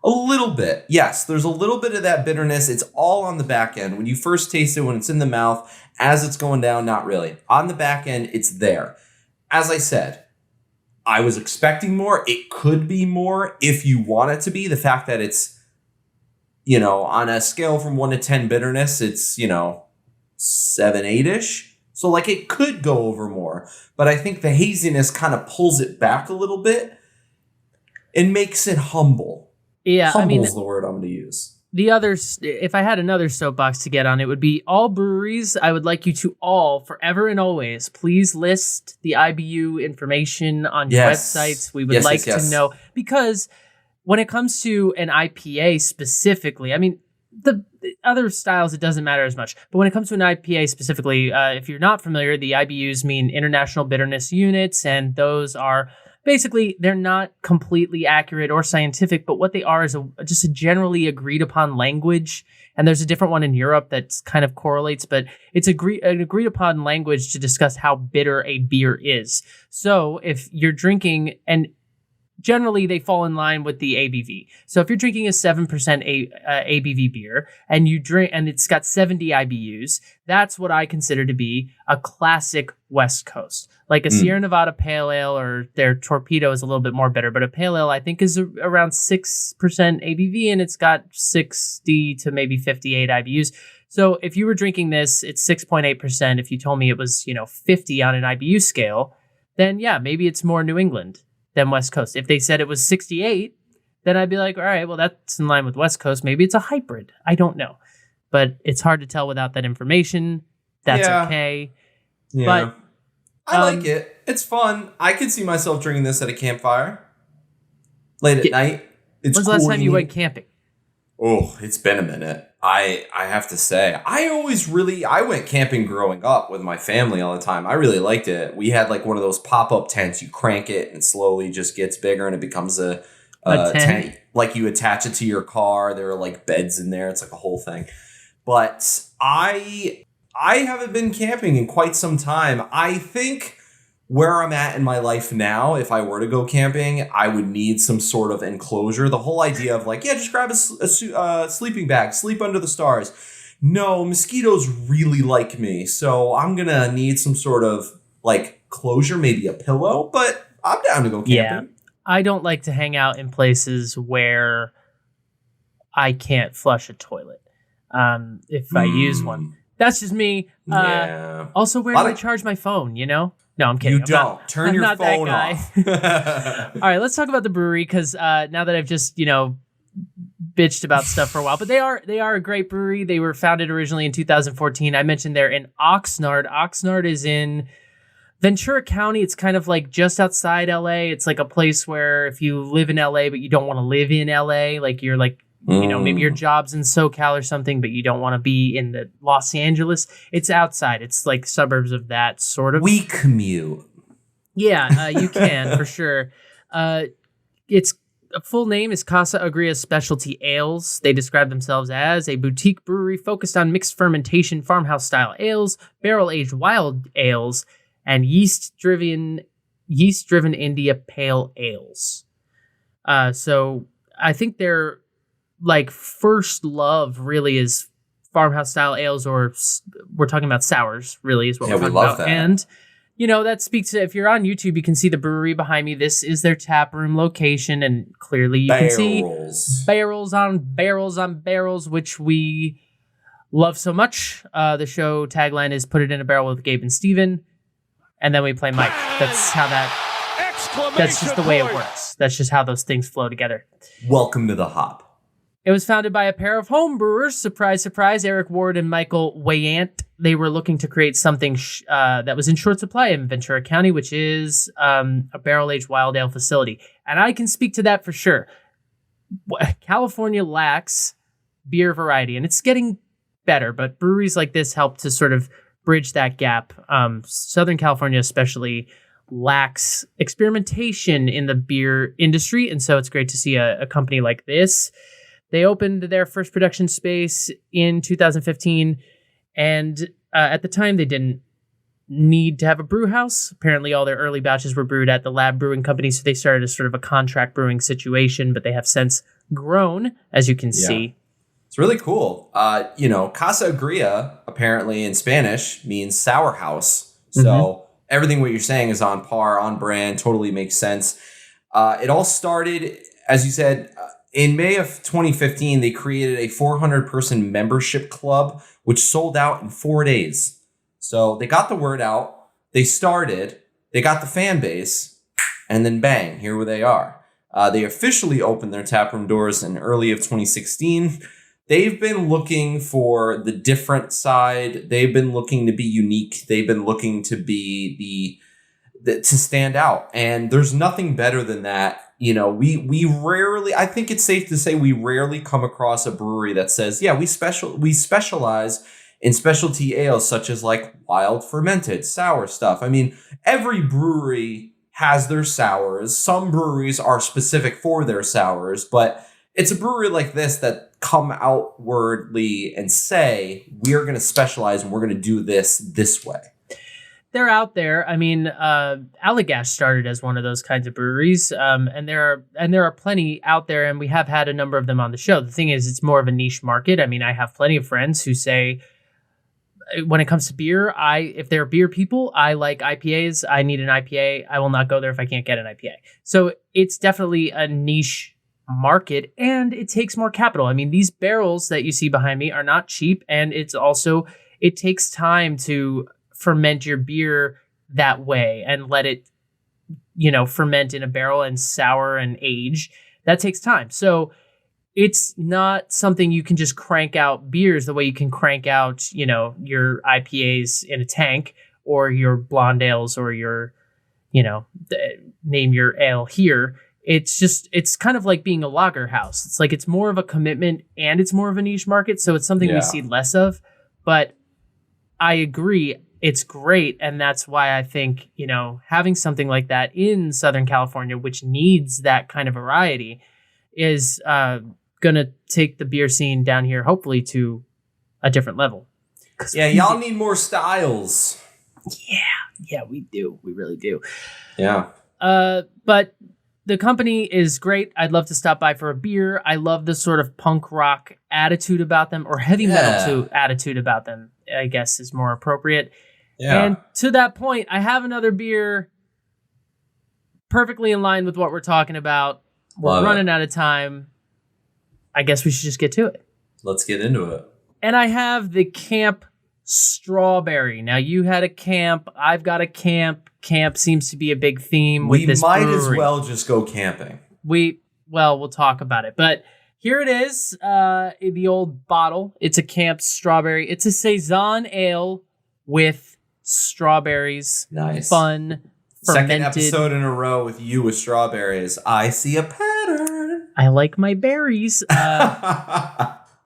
A little bit. Yes, there's a little bit of that bitterness. It's all on the back end. When you first taste it, when it's in the mouth, as it's going down, not really. On the back end, it's there. As I said, I was expecting more. It could be more if you want it to be. The fact that it's, on a scale from 1 to 10 bitterness, it's, 7, 8-ish. So like it could go over more. But I think the haziness kind of pulls it back a little bit and makes it humble. Yeah, Humble's the word I'm going to use. if I had another soapbox to get on, it would be all breweries. I would like you to all, forever and always, please list the IBU information on your websites. We would to know, because when it comes to an IPA specifically, I mean, the other styles, it doesn't matter as much. But when it comes to an IPA specifically, if you're not familiar, the IBUs mean International Bitterness Units, and those are basically, they're not completely accurate or scientific, but what they are is just a generally agreed upon language. And there's a different one in Europe that kind of correlates, but it's an agreed upon language to discuss how bitter a beer is. So if you're drinking, and generally they fall in line with the ABV. So if you're drinking a 7% ABV beer and you drink, and it's got 70 IBUs, that's what I consider to be a classic West Coast. Like a Sierra Nevada Pale Ale, or their Torpedo is a little bit more bitter, but a Pale Ale I think is around 6% ABV, and it's got 60 to maybe 58 IBUs. So if you were drinking this, it's 6.8%. If you told me it was, 50 on an IBU scale, then yeah, maybe it's more New England than West Coast. If they said it was 68, then I'd be like, all right, well, that's in line with West Coast. Maybe it's a hybrid. I don't know. But it's hard to tell without that information. That's okay. Yeah. But I like it. It's fun. I could see myself drinking this at a campfire late at night. It's when's the last time you went camping? Oh, it's been a minute. I have to say, I went camping growing up with my family all the time. I really liked it. We had like one of those pop-up tents. You crank it and slowly just gets bigger and it becomes a tent. Like you attach it to your car. There are like beds in there. It's like a whole thing. But I haven't been camping in quite some time. I think where I'm at in my life now, if I were to go camping, I would need some sort of enclosure. The whole idea of like, just grab a sleeping bag, sleep under the stars. No, mosquitoes really like me. So I'm going to need some sort of like closure, maybe a pillow, but I'm down to go camping. Yeah, I don't like to hang out in places where I can't flush a toilet if I use one. That's just me. Also, where do I charge my phone, No, I'm kidding. You don't. Turn your phone off. All right, let's talk about the brewery, because now that I've just, bitched about stuff for a while, but they are a great brewery. They were founded originally in 2014. I mentioned they're in Oxnard. Oxnard is in Ventura County. It's kind of like just outside LA. It's like a place where if you live in LA, but you don't want to live in LA, like you're like, maybe your job's in SoCal or something, but you don't want to be in the Los Angeles. It's outside. It's like suburbs of that sort of. We commute. Yeah, you can for sure. Its full name is Casa Agria Specialty Ales. They describe themselves as a boutique brewery focused on mixed fermentation, farmhouse style ales, barrel aged wild ales, and yeast driven India pale ales. So I think they're like first love really is farmhouse style ales, or we're talking about sours really is what we're talking about. That. And that speaks to, if you're on YouTube, you can see the brewery behind me. This is their tap room location, and clearly you can see barrels on barrels, which we love so much. The show tagline is "Put it in a barrel with Gabe and Steven," and then we play Mike. That's how that's just the way it works. That's just how those things flow together. Welcome to the hop. It was founded by a pair of home brewers. Surprise, surprise, Eric Ward and Michael Wayant. They were looking to create something that was in short supply in Ventura County, which is a barrel-aged wild ale facility. And I can speak to that for sure. California lacks beer variety, and it's getting better, but breweries like this help to sort of bridge that gap. Southern California especially lacks experimentation in the beer industry, and so it's great to see a company like this. They opened their first production space in 2015, and at the time they didn't need to have a brew house. Apparently all their early batches were brewed at the Lab Brewing Company, so they started as sort of a contract brewing situation, but they have since grown, as you can see. It's really cool. Casa Agria, apparently in Spanish, means sour house. So everything what you're saying is on par, on brand, totally makes sense. It all started, as you said, in May of 2015, they created a 400-person membership club, which sold out in 4 days. So they got the word out, they started, they got the fan base, and then bang, here they are. They officially opened their taproom doors in early of 2016. they've been looking for the different side. They've been looking to be unique. They've been looking to be to stand out. And there's nothing better than that. You know, we rarely, I think it's safe to say we rarely come across a brewery that says, yeah, we specialize in specialty ales such as like wild fermented sour stuff. I mean, every brewery has their sours. Some breweries are specific for their sours, but it's a brewery like this that come outwardly and say, we're going to specialize and we're going to do this way. They're out there. I mean, Allagash started as one of those kinds of breweries, and there are plenty out there, and we have had a number of them on the show. The thing is, it's more of a niche market. I mean, I have plenty of friends who say, when it comes to beer, if they're beer people, I like IPAs. I need an IPA. I will not go there if I can't get an IPA. So it's definitely a niche market, and it takes more capital. I mean, these barrels that you see behind me are not cheap, and it takes time to ferment your beer that way and let it, ferment in a barrel and sour and age. That takes time. So it's not something you can just crank out beers the way you can crank out, your IPAs in a tank or your blonde ales or your, name your ale here. It's kind of like being a lager house. It's like, it's more of a commitment and it's more of a niche market. So it's something we see less of, but I agree. It's great. And that's why I think, having something like that in Southern California, which needs that kind of variety, is going to take the beer scene down here, hopefully, to a different level. Yeah, y'all need more styles. Yeah, we do. We really do. Yeah. But the company is great. I'd love to stop by for a beer. I love the sort of punk rock attitude about them, or heavy metal attitude about them, I guess is more appropriate. Yeah. And to that point, I have another beer perfectly in line with what we're talking about. We're running out of time. I guess we should just get to it. Let's get into it. And I have the Camp Strawberry. Now, you had a camp. I've got a camp. Camp seems to be a big theme with this brewery. We might as well just go camping. We'll talk about it. But here it is, in the old bottle. It's a Camp Strawberry. It's a Saison ale with strawberries. Nice. Fun, fermented. Second episode in a row with you with strawberries. I see a pattern. I like my berries.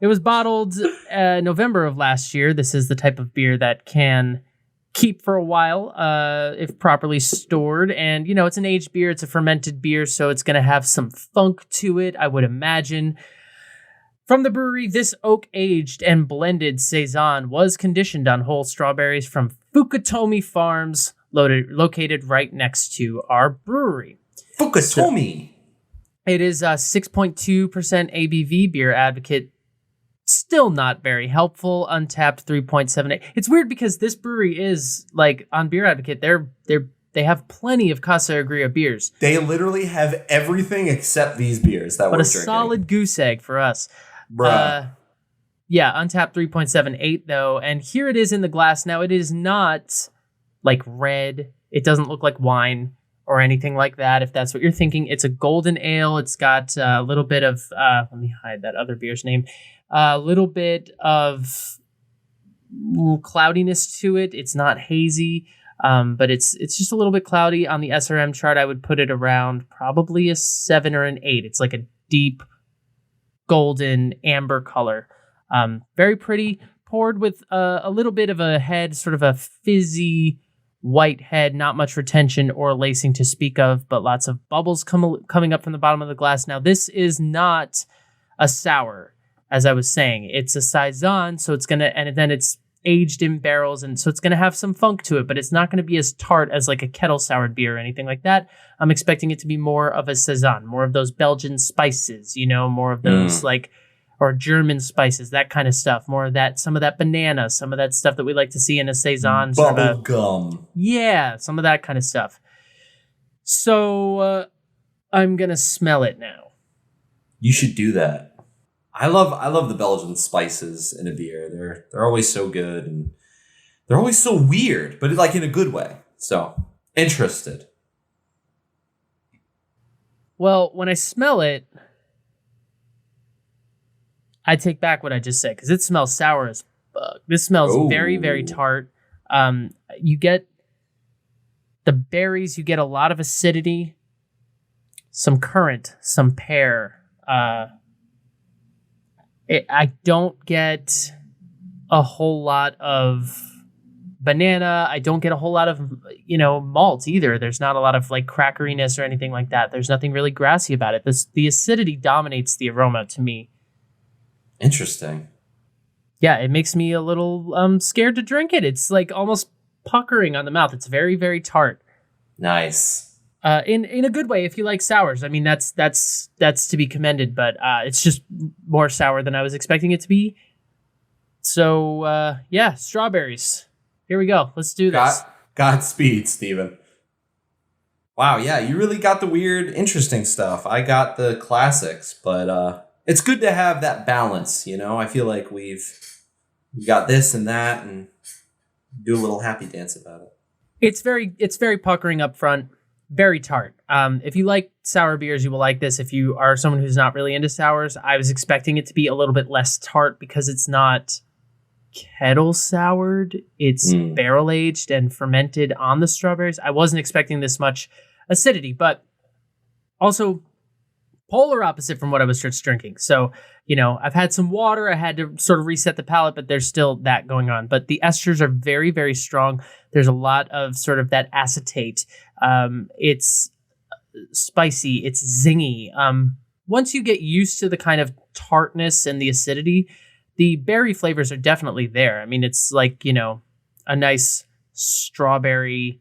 It was bottled November of last year. This is the type of beer that can keep for a while if properly stored. And, it's an aged beer. It's a fermented beer, so it's going to have some funk to it, I would imagine. From the brewery, this oak-aged and blended Saison was conditioned on whole strawberries from Fukutomi Farms, located right next to our brewery. Fukutomi! It is a 6.2% ABV. Beer Advocate, still not very helpful. Untapped 3.78. It's weird because this brewery is, like, on Beer Advocate, they have plenty of Casa Agria beers. They literally have everything except these beers that we're drinking. But a solid goose egg for us. Bruh. Yeah, Untapped 3.78 though, and here it is in the glass. Now, it is not like red. It doesn't look like wine or anything like that, if that's what you're thinking. It's a golden ale. It's got a little bit of, let me hide that other beer's name, a little bit of cloudiness to it. It's not hazy, but it's just a little bit cloudy. On the SRM chart, I would put it around probably a 7 or an 8. It's like a deep golden amber color. Very pretty, poured with a little bit of a head, sort of a fizzy white head, not much retention or lacing to speak of, but lots of bubbles coming up from the bottom of the glass. Now, this is not a sour, as I was saying. It's a Saison, so and then it's aged in barrels, and so it's going to have some funk to it, but it's not going to be as tart as like a kettle soured beer or anything like that. I'm expecting it to be more of a Saison, more of those Belgian spices, more of those or German spices, that kind of stuff. More of that, some of that banana, some of that stuff that we like to see in a Saison. Bubble gum. Yeah, some of that kind of stuff. So I'm going to smell it now. You should do that. I love the Belgian spices in a beer. They're always so good, and they're always so weird, but like in a good way. So, interested. Well, when I smell it, I take back what I just said because it smells sour as fuck. This smells very, very tart. You get the berries, you get a lot of acidity, some currant, some pear. I don't get a whole lot of banana. I don't get a whole lot of, malt either. There's not a lot of like crackeriness or anything like that. There's nothing really grassy about it. The acidity dominates the aroma to me. Interesting. Yeah, it makes me a little scared to drink it. It's like almost puckering on the mouth. It's very, very tart. Nice. In a good way if you like sours. I mean, that's to be commended, but it's just more sour than I was expecting it to be. So, yeah, strawberries. Here we go. Let's do this. Godspeed, Steven. Wow, yeah, you really got the weird, interesting stuff. I got the classics, but it's good to have that balance, I feel like we've got this and that and do a little happy dance about it. It's very puckering up front, very tart. If you like sour beers, you will like this. If you are someone who's not really into sours, I was expecting it to be a little bit less tart because it's not kettle soured. It's barrel aged and fermented on the strawberries. I wasn't expecting this much acidity, but also polar opposite from what I was just drinking. So, I've had some water. I had to sort of reset the palate, but there's still that going on. But the esters are very, very strong. There's a lot of sort of that acetate. It's spicy. It's zingy. Once you get used to the kind of tartness and the acidity, the berry flavors are definitely there. I mean, it's like, a nice strawberry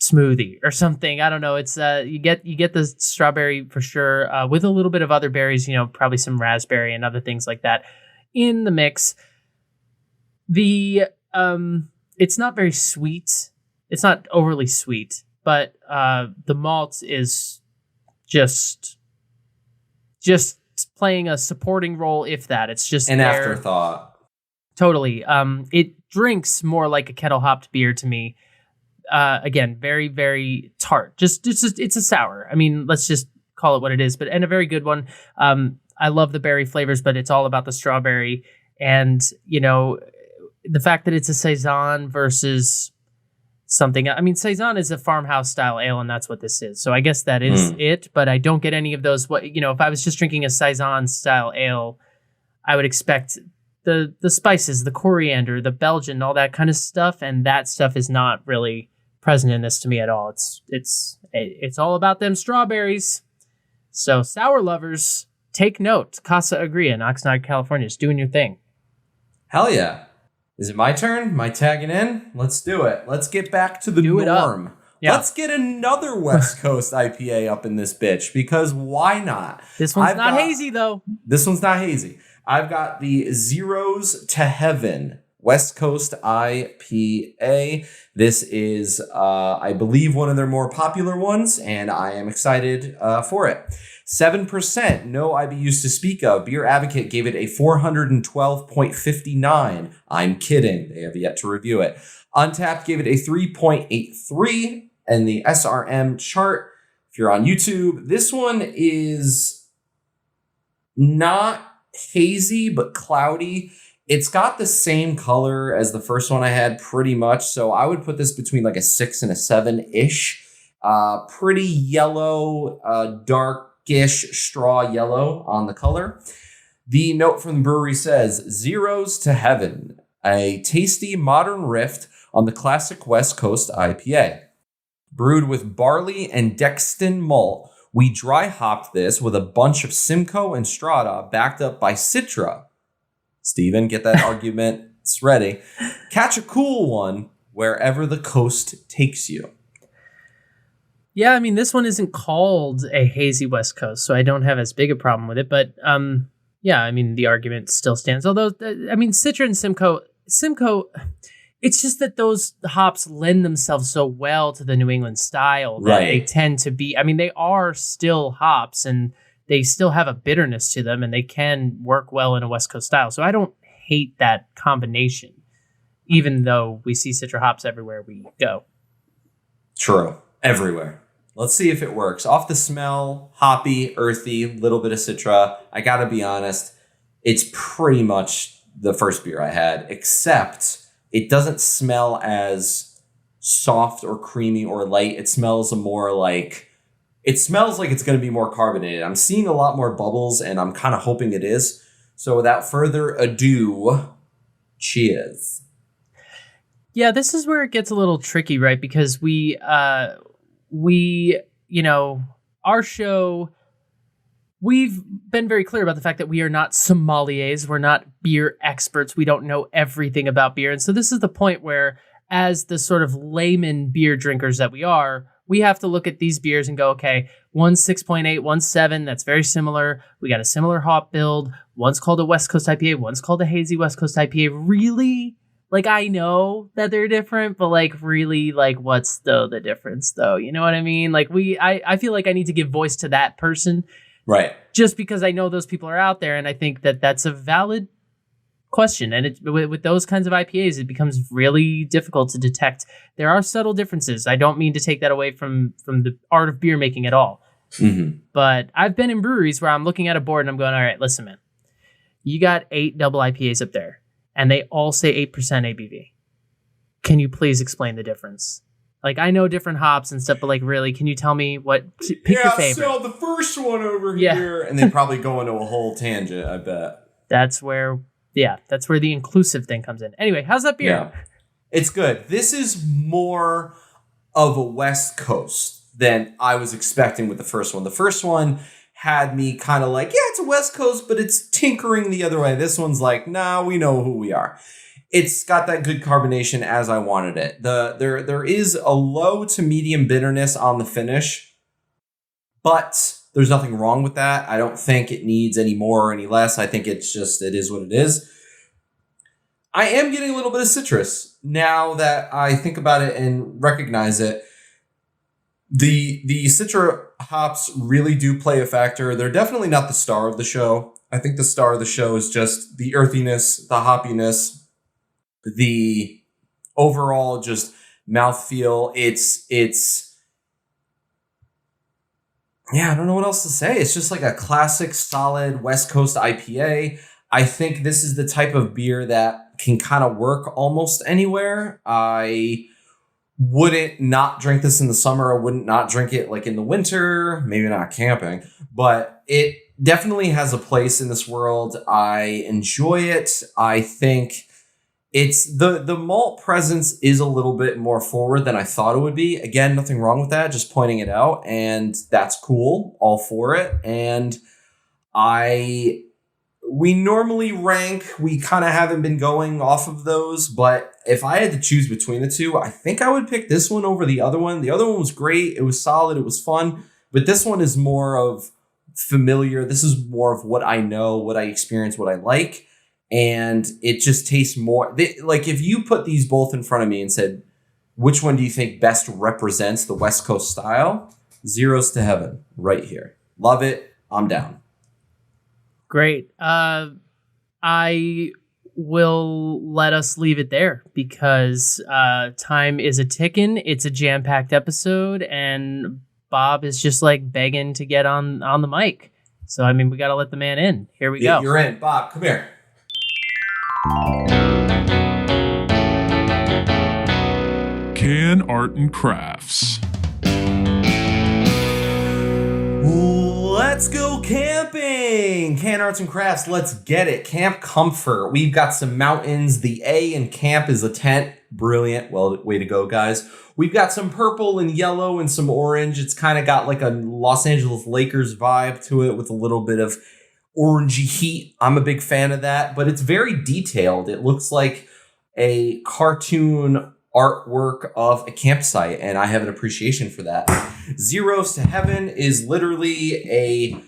smoothie or something. I don't know. It's you get the strawberry for sure, with a little bit of other berries, probably some raspberry and other things like that in the mix. It's not very sweet. It's not overly sweet, but the malt is just playing a supporting role, if that. It's just an afterthought. Totally. It drinks more like a kettle hopped beer to me. Again, very, very tart. Just it's a sour. I mean, let's just call it what it is, and a very good one. I love the berry flavors, but it's all about the strawberry. And, the fact that it's a Saison versus something. I mean, Saison is a farmhouse style ale, and that's what this is. So I guess that is it, but I don't get any of those. If I was just drinking a Saison style ale, I would expect the spices, the coriander, the Belgian, all that kind of stuff. And that stuff is not really present in this to me at all. It's all about them strawberries. So sour lovers, take note. Casa Agria in Oxnard, California is doing your thing. Hell yeah. Is it my turn? Am I tagging in? Let's do it. Let's get back to the norm. Yeah. Let's get another West Coast IPA up in this bitch, because why not? This one's not hazy, though. This one's not hazy. I've got the Zeros to Heaven West Coast IPA. This is, I believe, one of their more popular ones, and I am excited for it. 7%, no IBUs to speak of. Beer Advocate gave it a 412.59. I'm kidding. They have yet to review it. Untapped gave it a 3.83. And the SRM chart, if you're on YouTube, this one is not hazy, but cloudy. It's got the same color as the first one I had pretty much. So I would put this between like a 6 and a 7-ish. Pretty yellow, darkish straw yellow on the color. The note from the brewery says, Zeros to Heaven, a tasty modern riff on the classic West Coast IPA. Brewed with barley and Dexton malt, we dry hopped this with a bunch of Simcoe and Strata backed up by Citra. Steven, get that argument. It's ready. Catch a cool one wherever the coast takes you. Yeah, I mean, this one isn't called a hazy West Coast, so I don't have as big a problem with it. But yeah, I mean, the argument still stands. Although, I mean, Citra and Simcoe, it's just that those hops lend themselves so well to the New England style that they tend to be, I mean, they are still hops and they still have a bitterness to them and they can work well in a West Coast style. So I don't hate that combination, even though we see Citra hops everywhere we go. True. Everywhere. Let's see if it works. Off the smell, hoppy, earthy, little bit of Citra. I gotta be honest, it's pretty much the first beer I had, except it doesn't smell as soft or creamy or light. It smells like it's going to be more carbonated. I'm seeing a lot more bubbles, and I'm kind of hoping it is. So without further ado, cheers. Yeah, this is where it gets a little tricky, right? Because we, our show, we've been very clear about the fact that we are not sommeliers. We're not beer experts. We don't know everything about beer. And so this is the point where, as the sort of layman beer drinkers that we are, we have to look at these beers and go, okay, one's 6.8, one's 7. That's very similar. We got a similar hop build. One's called a West Coast IPA. One's called a Hazy West Coast IPA. Really? Like, I know that they're different, but like, really, like, what's the difference though? You know what I mean? Like, I feel like I need to give voice to that person. Right. Just because I know those people are out there. And I think that that's a valid question. And with those kinds of IPAs, it becomes really difficult to detect. There are subtle differences. I don't mean to take that away from the art of beer making at all. Mm-hmm. But I've been in breweries where I'm looking at a board and I'm going, all right, listen, man, you got 8 double IPAs up there and they all say 8% ABV. Can you please explain the difference? Like, I know different hops and stuff, but like, really, can you tell me pick your favorite? So the first one over here, and they probably go into a whole tangent, I bet. That's where the inclusive thing comes in. Anyway, how's that beer? Yeah. It's good. This is more of a West Coast than I was expecting with the first one. The first one had me kind of like, yeah, it's a West Coast, but it's tinkering the other way. This one's like, nah, we know who we are. It's got that good carbonation as I wanted it. There is a low to medium bitterness on the finish, but there's nothing wrong with that. I don't think it needs any more or any less. I think it is what it is. I am getting a little bit of citrus now that I think about it and recognize it. The Citra hops really do play a factor. They're definitely not the star of the show. I think the star of the show is just the earthiness, the hoppiness, the overall just mouthfeel. It's I don't know what else to say. It's just like a classic, solid West Coast IPA. I think this is the type of beer that can kind of work almost anywhere. I wouldn't not drink this in the summer. I wouldn't not drink it like in the winter, maybe not camping, but it definitely has a place in this world. I enjoy it. I think it's the malt presence is a little bit more forward than I thought it would be. Again, nothing wrong with that, just pointing it out, and that's cool. All for it. And we normally rank, we kind of haven't been going off of those, but if I had to choose between the two, I think I would pick this one over the other one. The other one was great. It was solid. It was fun. But this one is more of familiar. This is more of what I know, what I experience, what I like. And it just tastes more like if you put these both in front of me and said, which one do you think best represents the West Coast style? Zeros to Heaven right here. Love it. I'm down. Great. I will let us leave it there because time is a ticking. It's a jam-packed episode, and Bob is just like begging to get on the mic. So, I mean, we got to let the man in. Here we go. You're in. Bob, come here. Can Art and Crafts. Let's go camping! Can Arts and Crafts, let's get it. Camp Comfort. We've got some mountains. The A in camp is a tent. Brilliant. Well, way to go, guys. We've got some purple and yellow and some orange. It's kind of got like a Los Angeles Lakers vibe to it with a little bit of orangey heat. I'm a big fan of that, but it's very detailed. It looks like a cartoon artwork of a campsite, and I have an appreciation for that. Zeros to Heaven is literally a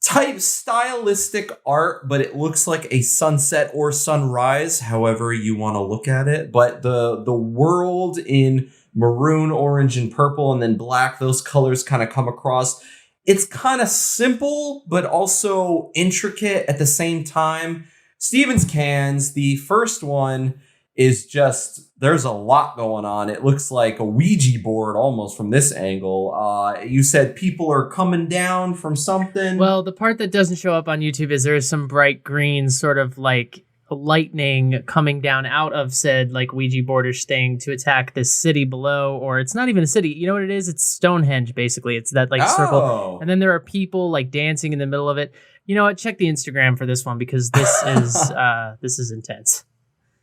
type stylistic art, but it looks like a sunset or sunrise, however you want to look at it. But the world in maroon, orange, and purple, and then black, those colors kind of come across. It's kind of simple, but also intricate at the same time. Stevens cans, the first one is just, there's a lot going on. It looks like a Ouija board almost from this angle. You said people are coming down from something. Well, the part that doesn't show up on YouTube is there is some bright green sort of like lightning coming down out of said like Ouija boardish thing to attack this city below, or it's not even a city. You know what it is? It's Stonehenge, basically. It's that like circle. And then there are people like dancing in the middle of it. You know what? Check the Instagram for this one because this is intense.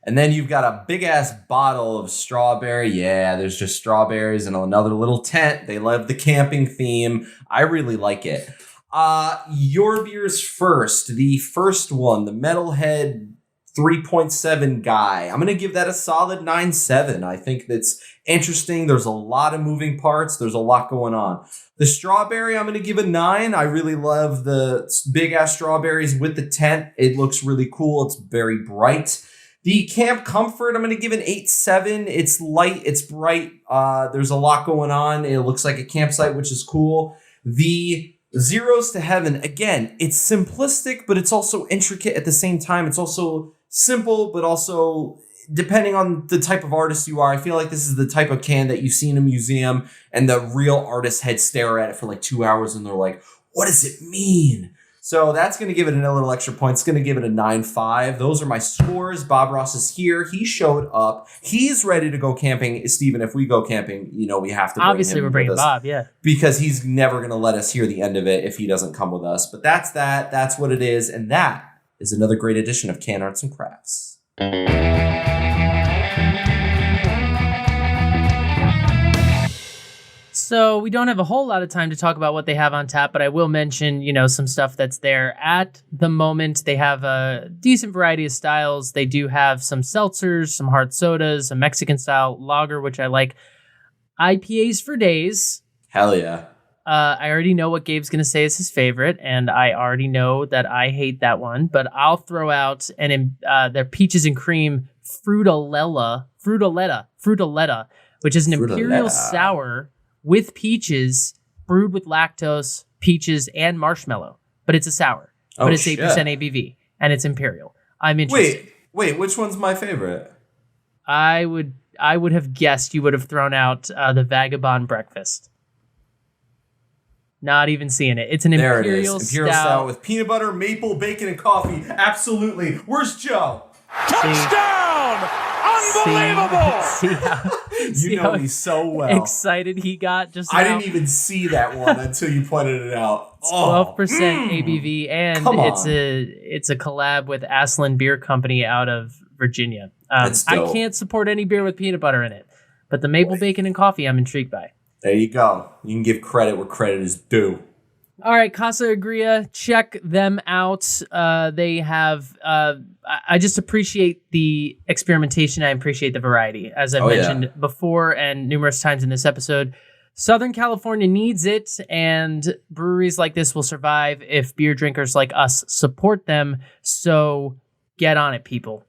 And then you've got a big ass bottle of strawberry. Yeah, there's just strawberries and another little tent. They love the camping theme. I really like it. Your beers first. The first one, the Metalhead 3.7 guy. I'm going to give that a solid 9.7. I think that's interesting. There's a lot of moving parts. There's a lot going on. The strawberry, I'm going to give a 9. I really love the big ass strawberries with the tent. It looks really cool. It's very bright. The Camp Comfort, I'm going to give an 8.7. It's light. It's bright. There's a lot going on. It looks like a campsite, which is cool. The Zeros to Heaven, again, it's simplistic, but it's also intricate at the same time. It's also simple, but also depending on the type of artist you are, I feel like this is the type of can that you see in a museum and the real artist head stare at it for like 2 hours and they're like, what does it mean? So that's going to give it a little extra point. It's going to give it a 9.5. Those are my scores. Bob Ross is here. He showed up. He's ready to go camping. Steven, if we go camping, you know, we have to obviously we're bringing Bob, yeah. Because he's never going to let us hear the end of it if he doesn't come with us. But that's that. That's what it is. And that is another great edition of Can Arts and Crafts. So we don't have a whole lot of time to talk about what they have on tap, but I will mention, you know, some stuff that's there at the moment. They have a decent variety of styles. They do have some seltzers, some hard sodas, a Mexican style lager, which I like. IPAs for days. Hell yeah. I already know what Gabe's going to say is his favorite, and I already know that I hate that one, but I'll throw out their peaches and cream Fruitoletta, which is an imperial sour with peaches, brewed with lactose, peaches, and marshmallow. But it's a sour. But it's 8% ABV, and it's imperial. I'm interested. Wait, which one's my favorite? I would have guessed you would have thrown out the Vagabond Breakfast. Not even seeing it. It's an imperial stout with peanut butter, maple, bacon, and coffee. Absolutely. Where's Joe? Touchdown! Unbelievable! You know me so well. Excited he got just now. I didn't even see that one until you pointed it out. 12% ABV, and it's a collab with Aslan Beer Company out of Virginia. I can't support any beer with peanut butter in it, but the maple, bacon, and coffee I'm intrigued by. There you go. You can give credit where credit is due. All right, Casa Agria, check them out. They have, I just appreciate the experimentation. I appreciate the variety, as I've mentioned before and numerous times in this episode. Southern California needs it, and breweries like this will survive if beer drinkers like us support them. So get on it, people.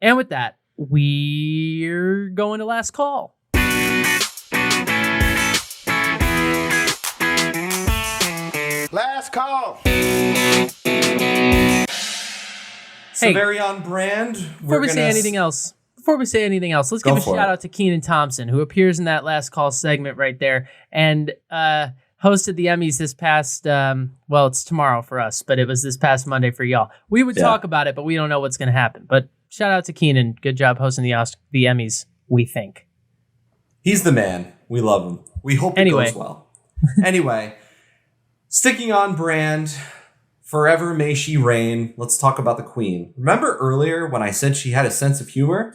And with that, we're going to last call. Last call. So very on brand. Before we say anything else, let's give a shout out to Keenan Thompson, who appears in that last call segment right there and hosted the Emmys this past, well, it's tomorrow for us, but it was this past Monday for y'all. We would talk about it, but we don't know what's going to happen. But shout out to Keenan. Good job hosting the Emmys, we think. He's the man. We love him. We hope it goes well. Anyway. Sticking on brand, forever may she reign. Let's talk about the Queen. Remember earlier when I said she had a sense of humor?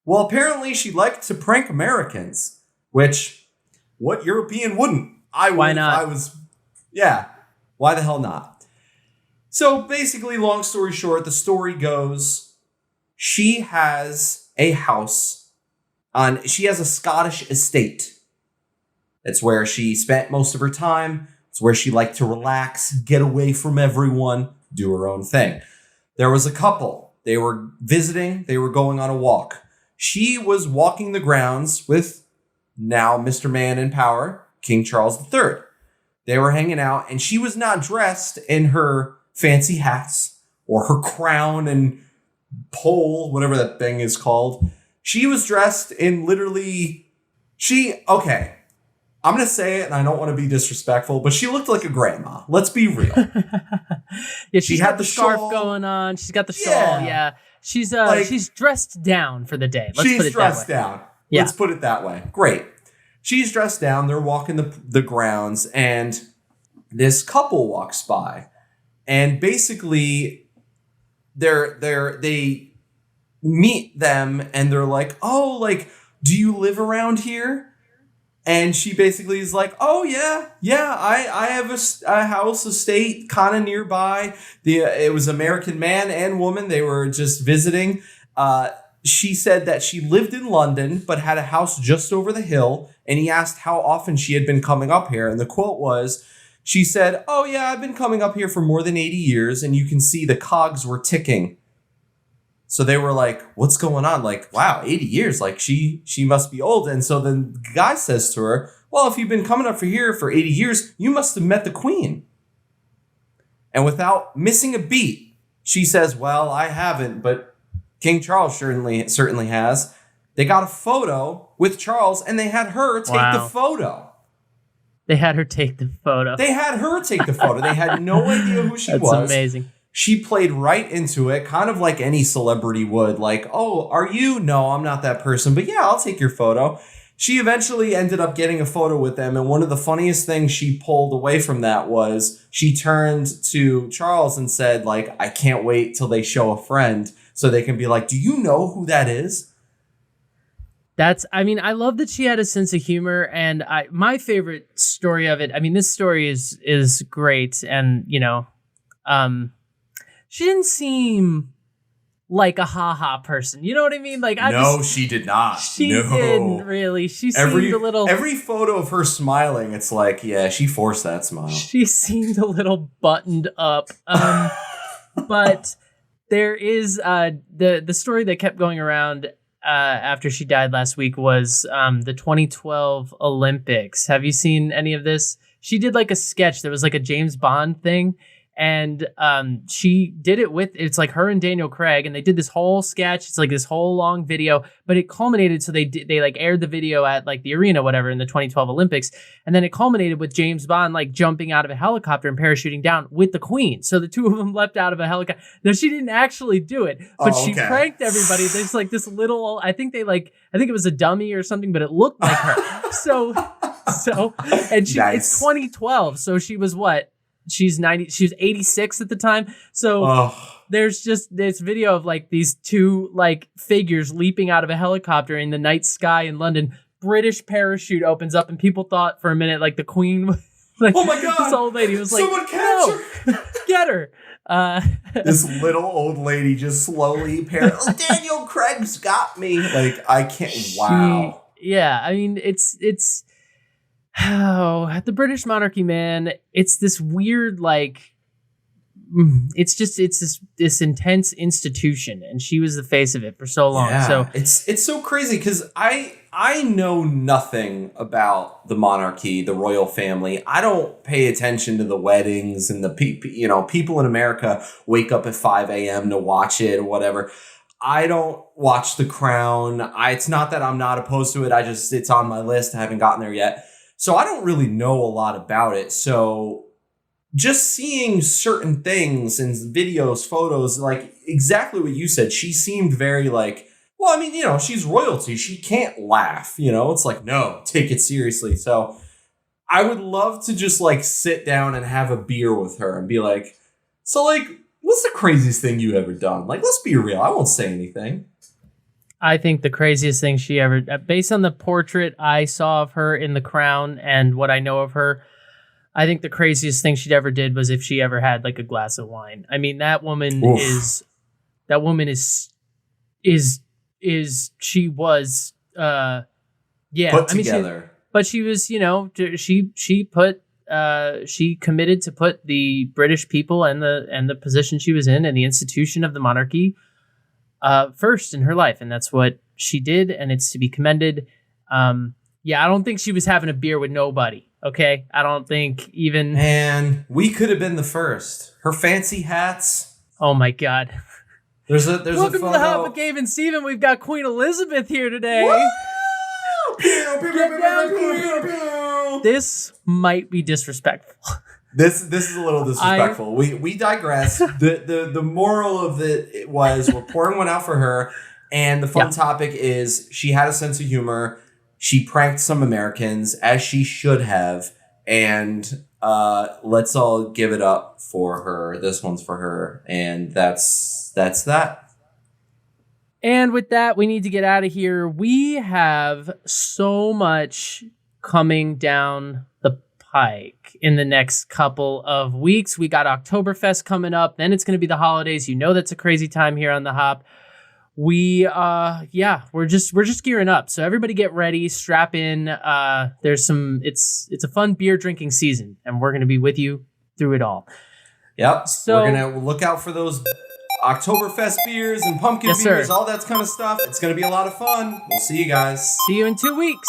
Well, apparently she liked to prank Americans, which what European wouldn't? Why not? Why the hell not? So basically, long story short, the story goes, she has a house she has a Scottish estate. It's where she spent most of her time. It's where she liked to relax, get away from everyone, do her own thing. There was a couple. They were visiting. They were going on a walk. She was walking the grounds with now Mr. Man in power, King Charles III. They were hanging out, and she was not dressed in her fancy hats or her crown and pole, whatever that thing is called. She was dressed in literally, okay, I'm going to say it and I don't want to be disrespectful, but she looked like a grandma. Let's be real. Yeah, she's got the scarf going on. She's got the shawl. Yeah. She's dressed down for the day. Let's put it dressed that way. down. Yeah. Let's put it that way. Great. She's dressed down. They're walking the grounds and this couple walks by and basically they meet them and they're like, oh, like, do you live around here? And she basically is like, oh, yeah, I have a house, estate kind of nearby. It was American man and woman. They were just visiting. She said that she lived in London, but had a house just over the hill. And he asked how often she had been coming up here. And the quote was, she said, oh, yeah, I've been coming up here for more than 80 years. And you can see the cogs were ticking. So they were like, what's going on? Like, wow, 80 years. Like, she must be old. And so then the guy says to her, well, if you've been coming up here for 80 years, you must have met the queen. And without missing a beat, she says, well, I haven't, but King Charles certainly has. They got a photo with Charles, and they had her take the photo. They had her take the photo. They had no idea who she was. That's amazing. She played right into it, kind of like any celebrity would. Like, oh, are you? No, I'm not that person. But yeah, I'll take your photo. She eventually ended up getting a photo with them. And one of the funniest things she pulled away from that was she turned to Charles and said, like, I can't wait till they show a friend so they can be like, do you know who that is? I love that she had a sense of humor. And my favorite story of it, this story is great. And, she didn't seem like a ha-ha person. You know what I mean? Like, she did not. She didn't really. She seemed a little... Every photo of her smiling, it's like, yeah, she forced that smile. She seemed a little buttoned up. But there is the story that kept going around after she died last week was the 2012 Olympics. Have you seen any of this? She did like a sketch that was like a James Bond thing. And she did it it's like her and Daniel Craig, and they did this whole sketch. It's like this whole long video, but it culminated. So they like aired the video at like the arena, whatever, in the 2012 Olympics. And then it culminated with James Bond like jumping out of a helicopter and parachuting down with the Queen. So the two of them leapt out of a helicopter. Now she didn't actually do it, but she pranked everybody. There's like this little, I think it was a dummy or something, but it looked like her. so, and it's 2012. So she was what? She's 90. She was 86 at the time. So there's just this video of like these two like figures leaping out of a helicopter in the night sky in London. British parachute opens up, and people thought for a minute like the Queen. Like, oh my God! This old lady was like, "Someone catch her! Get her!" This little old lady just slowly Daniel Craig's got me. Like, I can't. Wow. Yeah, it's. Oh, the British monarchy, man, it's this weird, like, it's this intense institution, and she was the face of it for so long. Yeah, so it's so crazy because I know nothing about the monarchy, the royal family. I don't pay attention to the weddings and the people in America wake up at 5 a.m. to watch it or whatever. I don't watch The Crown. It's not that I'm not opposed to it. It's on my list. I haven't gotten there yet. So I don't really know a lot about it. So just seeing certain things and videos, photos, like exactly what you said, she seemed very like, well, she's royalty. She can't laugh, it's like, no, take it seriously. So I would love to just like sit down and have a beer with her and be like, so like, what's the craziest thing you ever done? Like, let's be real. I won't say anything. I think the craziest thing she ever, based on the portrait I saw of her in The Crown and what I know of her, I think the craziest thing she'd ever did was if she ever had like a glass of wine. That woman she was, put together. But she was, she committed to put the British people and the position she was in and the institution of the monarchy first in her life, and that's what she did, and it's to be commended. I don't think she was having a beer with nobody. Okay, I don't think even. Man, we could have been the first. Her fancy hats. Oh my God. There's Welcome a to photo. the Hop with Gabe and Steven. We've got Queen Elizabeth here today. Get down, Queen. This might be disrespectful. This is a little disrespectful. We digress. The moral of it was we're pouring one out for her, and the fun topic is she had a sense of humor. She pranked some Americans, as she should have, and let's all give it up for her. This one's for her, and that's that. And with that, we need to get out of here. We have so much coming down the pike in the next couple of weeks. We got Oktoberfest coming up. Then it's going to be the holidays. You know that's a crazy time here on the Hop. We're just gearing up. So everybody get ready, strap in. It's a fun beer drinking season, and we're going to be with you through it all. Yep. So we're going to look out for those Oktoberfest beers and pumpkin beers, all that kind of stuff. It's going to be a lot of fun. We'll see you guys. See you in 2 weeks.